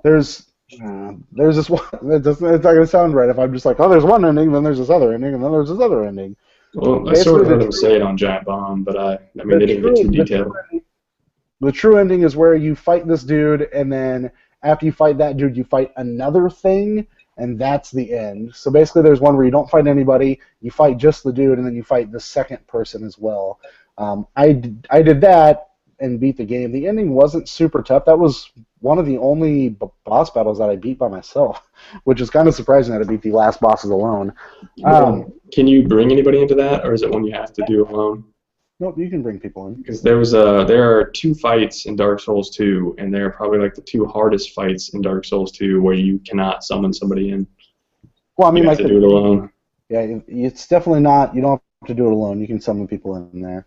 There's this one. It's not gonna sound right if I'm just like, oh, there's one ending, then there's this other ending, and then there's this other ending. Well, I sort of heard him say it on Giant Bomb, but I mean, they didn't get too detailed. The true ending is where you fight this dude, and then after you fight that dude, you fight another thing, and that's the end. So basically, there's one where you don't fight anybody, you fight just the dude, and then you fight the second person as well. I did that and beat the game. The ending wasn't super tough. That was one of the only boss battles that I beat by myself, which is kind of surprising that I beat the last bosses alone. Can you bring anybody into that, or is it one you have to do alone? Nope, you can bring people in. Because there are 2 fights in Dark Souls 2, and they're probably like the 2 hardest fights in Dark Souls 2 where you cannot summon somebody in. Well, I mean, you have to do it alone. Yeah, it's definitely not. You don't have to do it alone. You can summon people in there.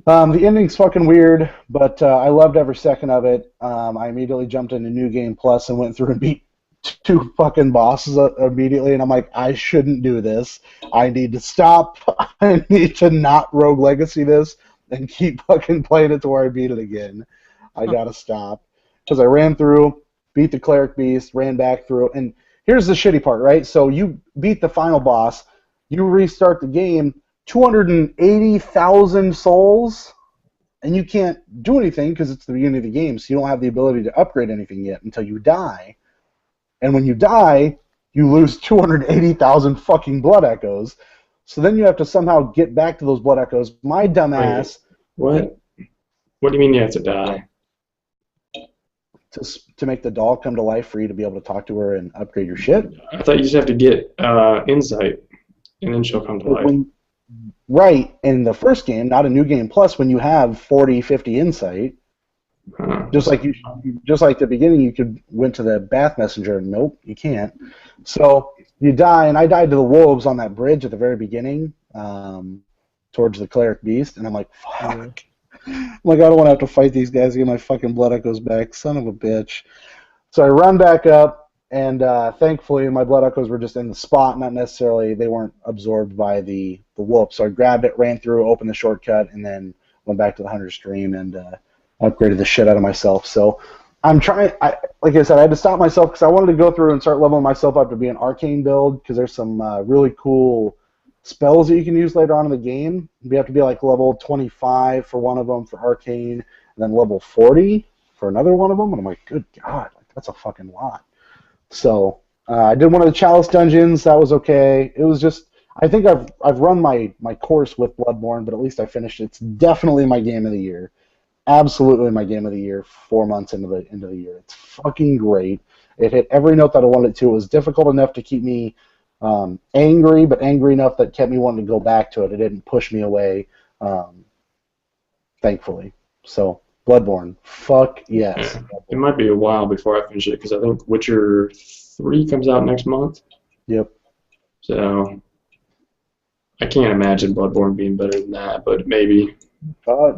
The ending's fucking weird, but I loved every second of it. I immediately jumped into New Game Plus and went through and beat 2 fucking bosses immediately, and I'm like, I shouldn't do this. I need to stop. I need to not Rogue Legacy this and keep fucking playing it to where I beat it again. I gotta stop. Because I ran through, beat the Cleric Beast, ran back through, and here's the shitty part, right? So you beat the final boss, you restart the game, 280,000 souls, and you can't do anything because it's the beginning of the game, so you don't have the ability to upgrade anything yet until you die. And when you die, you lose 280,000 fucking blood echoes. So then you have to somehow get back to those blood echoes. My dumbass. What? What do you mean you have to die? to make the doll come to life for you to be able to talk to her and upgrade your shit. I thought you just have to get insight, and then she'll come to life. Right, in the first game, not a new game plus, when you have 40, 50 insight, just like the beginning, you went to the bath messenger. Nope, you can't. So you die, and I died to the wolves on that bridge at the very beginning, towards the cleric beast, and I'm like, fuck. I'm like, I don't want to have to fight these guys to get my fucking blood echoes back, son of a bitch. So I run back up. And thankfully, my blood echoes were just in the spot, not necessarily, they weren't absorbed by the wolf. So I grabbed it, ran through, opened the shortcut, and then went back to the hunter's stream and upgraded the shit out of myself. So I'm trying, like I said, I had to stop myself because I wanted to go through and start leveling myself up to be an arcane build because there's some really cool spells that you can use later on in the game. You have to be like level 25 for one of them for arcane, and then level 40 for another one of them. And I'm like, good God, like that's a fucking lot. So I did one of the Chalice dungeons. That was okay. It was just, I think I've run my course with Bloodborne, but at least I finished it. It's definitely my game of the year. Absolutely my game of the year. 4 months into the year. It's fucking great. It hit every note that I wanted it to. It was difficult enough to keep me angry, but angry enough that kept me wanting to go back to it. It didn't push me away, thankfully. So Bloodborne, fuck yes. It might be a while before I finish it because I think Witcher 3 comes out next month. Yep. So I can't imagine Bloodborne being better than that, but maybe.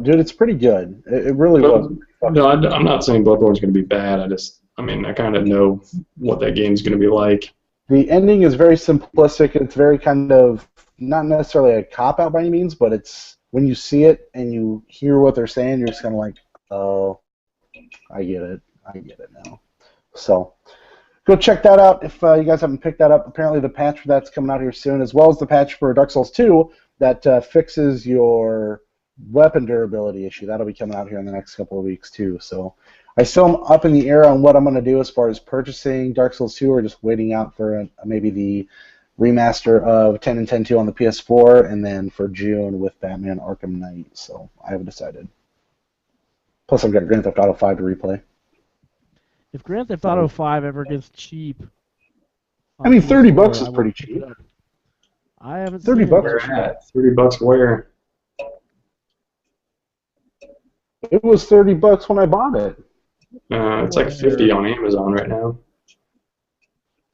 Dude, it's pretty good. It really was. No, I'm not saying Bloodborne's going to be bad. I kind of know what that game's going to be like. The ending is very simplistic. It's very kind of, not necessarily a cop-out by any means, but it's, when you see it and you hear what they're saying, you're just kind of like, oh, I get it now. So go check that out if you guys haven't picked that up. Apparently the patch for that's coming out here soon, as well as the patch for Dark Souls 2 that fixes your weapon durability issue. That'll be coming out here in the next couple of weeks too. So I still am up in the air on what I'm going to do as far as purchasing Dark Souls 2 or just waiting out for maybe the remaster of 10 and 10-2 on the PS4 and then for June with Batman Arkham Knight. So I haven't decided. Plus I've got Grand Theft Auto 5 to replay. If Grand Theft Auto 5 ever gets cheap, I mean, $30 is pretty cheap. I haven't. $30 Where at? $30 where? It was $30 when I bought it. It's like 50 on Amazon right now.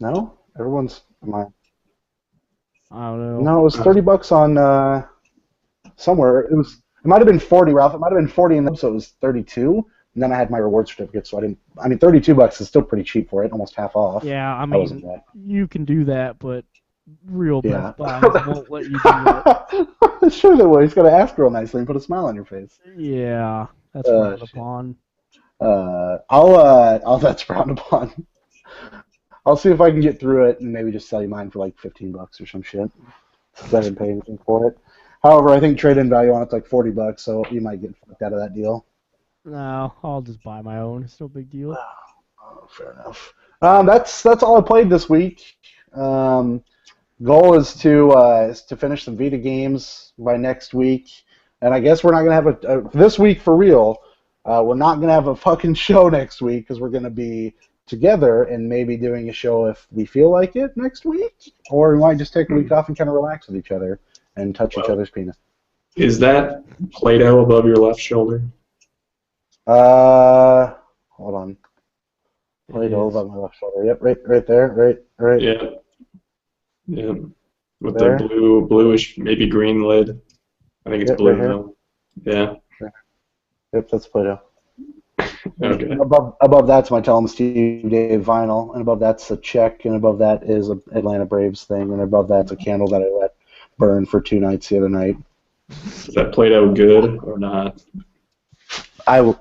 No, everyone's mine. I don't know. No, it was $30 on somewhere. It might have been 40, Ralph. It might have been 40, and so it was 32. And then I had my reward certificate, so I didn't. I mean, $32 is still pretty cheap for it, almost half off. Yeah, I mean, you can do that, but real Best Buy won't let you do that. Sure they will. He's got to ask real nicely and put a smile on your face. Yeah, that's frowned upon. That's frowned upon. I'll see if I can get through it and maybe just sell you mine for like $15 or some shit. Because I didn't pay anything for it. However, I think trade-in value on it's like $40, so you might get fucked out of that deal. No, I'll just buy my own. It's no big deal. Oh, fair enough. That's all I played this week. Goal is to finish some Vita games by next week, and I guess we're not gonna have this week for real. We're not gonna have a fucking show next week because we're gonna be together and maybe doing a show if we feel like it next week, or we might just take a week off and kind of relax with each other and touch each other's penis. Is that Play-Doh above your left shoulder? Hold on. Play-Doh above my left shoulder. Yep, right there. Right. Yeah. With there. The bluish, maybe green lid. I think it's blue right though. Yeah. Yep, that's Play-Doh. Okay. Above that's my Tell 'em Steve Dave vinyl, and above that's a check, and above that is a Atlanta Braves thing, and above that's a candle that I let burn for 2 nights the other night. Is that Play-Doh good or not? I mean,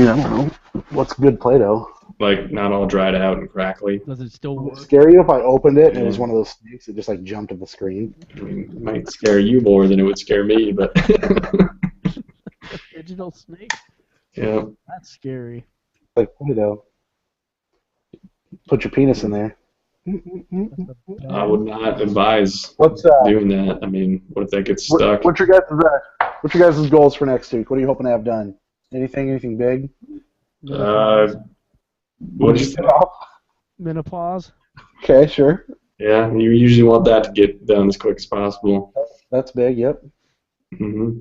I don't know. What's good Play-Doh? Like, not all dried out and crackly. Does it still work? Scare you if I opened it and it was one of those snakes that just like jumped at the screen? I mean, it might scare you more than it would scare me, but... Digital snake? Yeah. That's scary. Like Play-Doh. Put your penis in there. I would not advise doing that. I mean, what if that gets stuck? What's your guys' goals for next week? What are you hoping to have done? Anything big? What'd you say? Menopause. Okay, sure. Yeah, you usually want that to get done as quick as possible. That's big. Yep. Hmm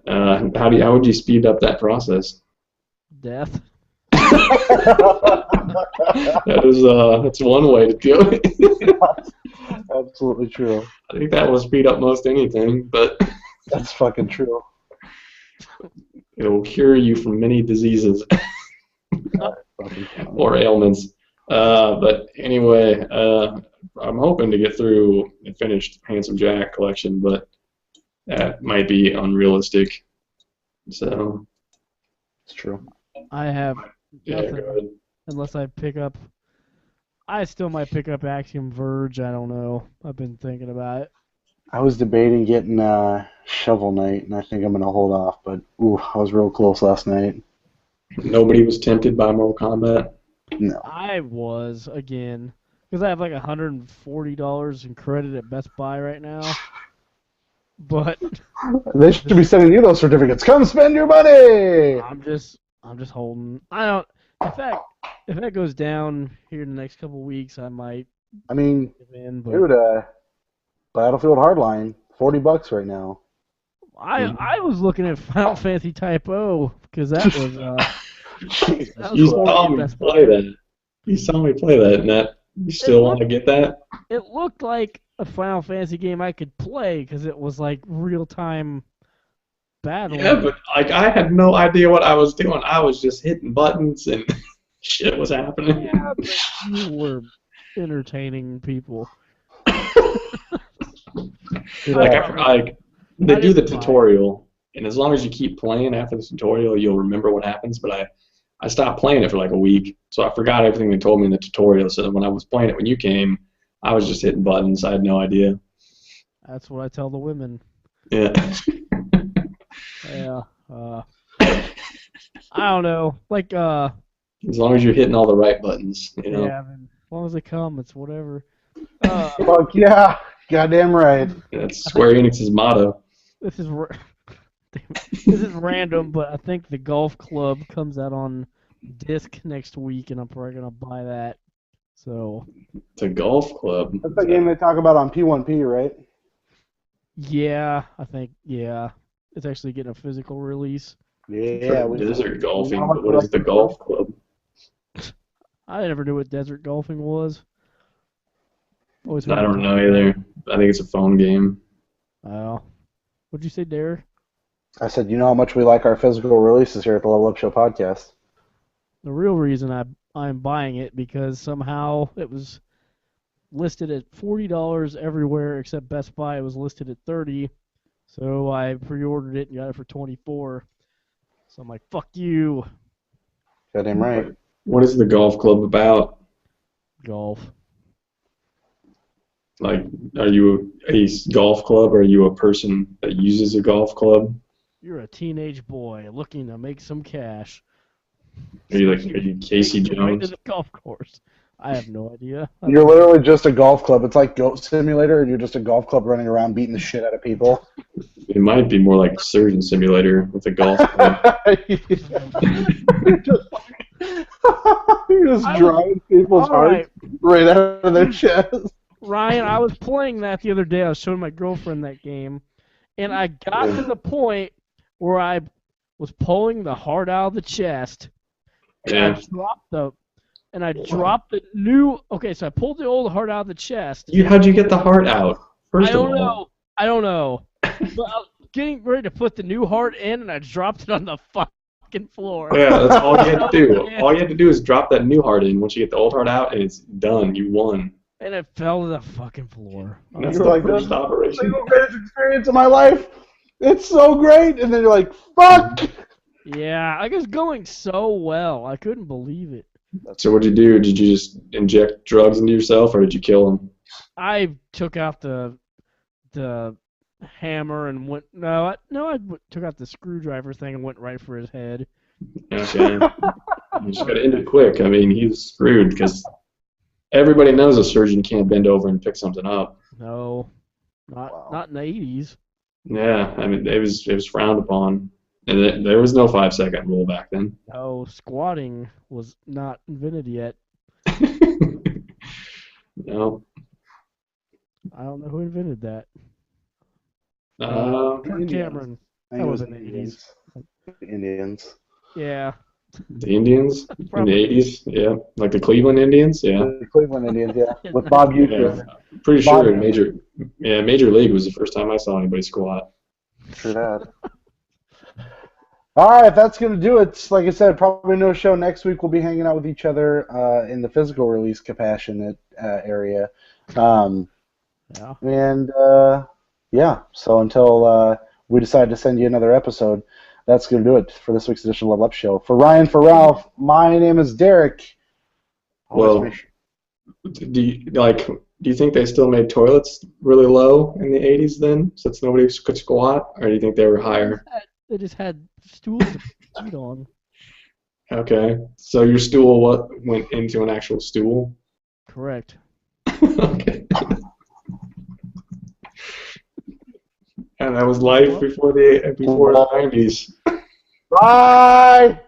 How would you speed up that process? Death. That's one way to do it. Absolutely true. I think that will speed up most anything, but That's fucking true. it will cure you from many diseases Fucking true. or ailments. But anyway, I'm hoping to get through and finish the Handsome Jack collection, but that might be unrealistic. So It's true. I have yeah, nothing go ahead. unless I pick up. I still might pick up Axiom Verge. I don't know. I've been thinking about it. I was debating getting Shovel Knight, and I think I'm gonna hold off. But ooh, I was real close last night. Nobody was tempted by Mortal Kombat. No. I was again because I have like $140 in credit at Best Buy right now. But They should be sending you those certificates. Come spend your money. I'm just holding. I don't. In fact, if that goes down here in the next couple weeks, I might I mean, give in. But dude, Battlefield Hardline, $40 right now. I was looking at Final Fantasy Type O because that was Jesus. that was You $40 saw at me Best play Buy. that. You saw me play that, and that you still want to get that? It looked like a Final Fantasy game I could play because it was like real time battle. Yeah, but like I had no idea what I was doing. I was just hitting buttons and shit was happening. Yeah, but you were entertaining people. Like they I do the didn't buy it. tutorial, and as long as you keep playing after the tutorial, you'll remember what happens. But I stopped playing it for like a week, so I forgot everything they told me in the tutorial. So when I was playing it when you came, I was just hitting buttons. I had no idea. That's what I tell the women. Yeah. Yeah. I don't know. Like, As long as you're hitting all the right buttons, you know. yeah, I mean, as long as they come, it's whatever. Fuck yeah. Goddamn right. That's Square Enix's motto. This is this is random, but I think the Golf Club comes out on disc next week, and I'm probably gonna buy that. So It's a golf club. That's the game they talk about on P1P, right? yeah, I think it's actually getting a physical release. Yeah. For desert golfing, how but much what is the golf club? I never knew what desert golfing was. Always I heard don't it. know either. I think it's a phone game. Oh, what'd you say, Derek? I said, you know how much we like our physical releases here at the Level Up Show podcast. The real reason I'm buying it because somehow it was listed at $40 everywhere except Best Buy. It was listed at $30, so I pre-ordered it and got it for $24. So I'm like, fuck you, Goddamn right. What is the golf club about? golf. Like, are you a golf club, or are you a person that uses a golf club? You're a teenage boy looking to make some cash. Are you Casey Make your way to Jones? the golf course. I have no idea. You're literally just a golf club. It's like Goat Simulator, and you're just a golf club running around beating the shit out of people. It might be more like Surgeon Simulator with a golf club. You're just driving people's All right, hearts right out of their chest. Ryan, I was playing that the other day. I was showing my girlfriend that game, and I got to the point where I was pulling the heart out of the chest, and Yeah. I dropped the new. Okay, so I pulled the old heart out of the chest. How'd you get the heart out? First I don't of all. know. I don't know. But I was getting ready to put the new heart in, and I dropped it on the fucking floor. Yeah, that's all you had to do. Yeah. All you had to do is drop that new heart in. Once you get the old heart out, and it's done. You won. And it fell to the fucking floor. And that's You're the like, first "That's operation. Single greatest experience of my life. It's so great, and then you're like, fuck. Yeah, I was going so well. I couldn't believe it. So what'd you do? Did you just inject drugs into yourself, or did you kill him? I took out the hammer and went. I took out the screwdriver thing and went right for his head. Okay. You just got to end it quick. I mean, he's screwed because everybody knows a surgeon can't bend over and pick something up. No, Wow. not in the 80s. Yeah, I mean, it was frowned upon. And there was no 5-second rule back then. No, squatting was not invented yet. No. I don't know who invented that. Uh, Kirk Cameron. I think That it was was in the the 80s. Indians. The Indians. Yeah. the Indians in the Probably. 80s, yeah, like the Cleveland Indians, yeah. The Cleveland Indians, yeah, with Bob Yeah, Uecker. pretty Bob sure Uecker. Major League was the first time I saw anybody squat. True that. All right, that's going to do it. Like I said, probably no show next week. We'll be hanging out with each other in the physical release compassionate area. Yeah. And, yeah, so until we decide to send you another episode, that's going to do it for this week's edition of Level Up Show. For Ryan, for Ralph, my name is Derek. Well, do you think they still made toilets really low in the 80s then, since nobody could squat, or do you think they were higher? They just had stools to put feet on. Okay, so your stool went into an actual stool? Correct. Okay. And that was life before the 90s. Bye!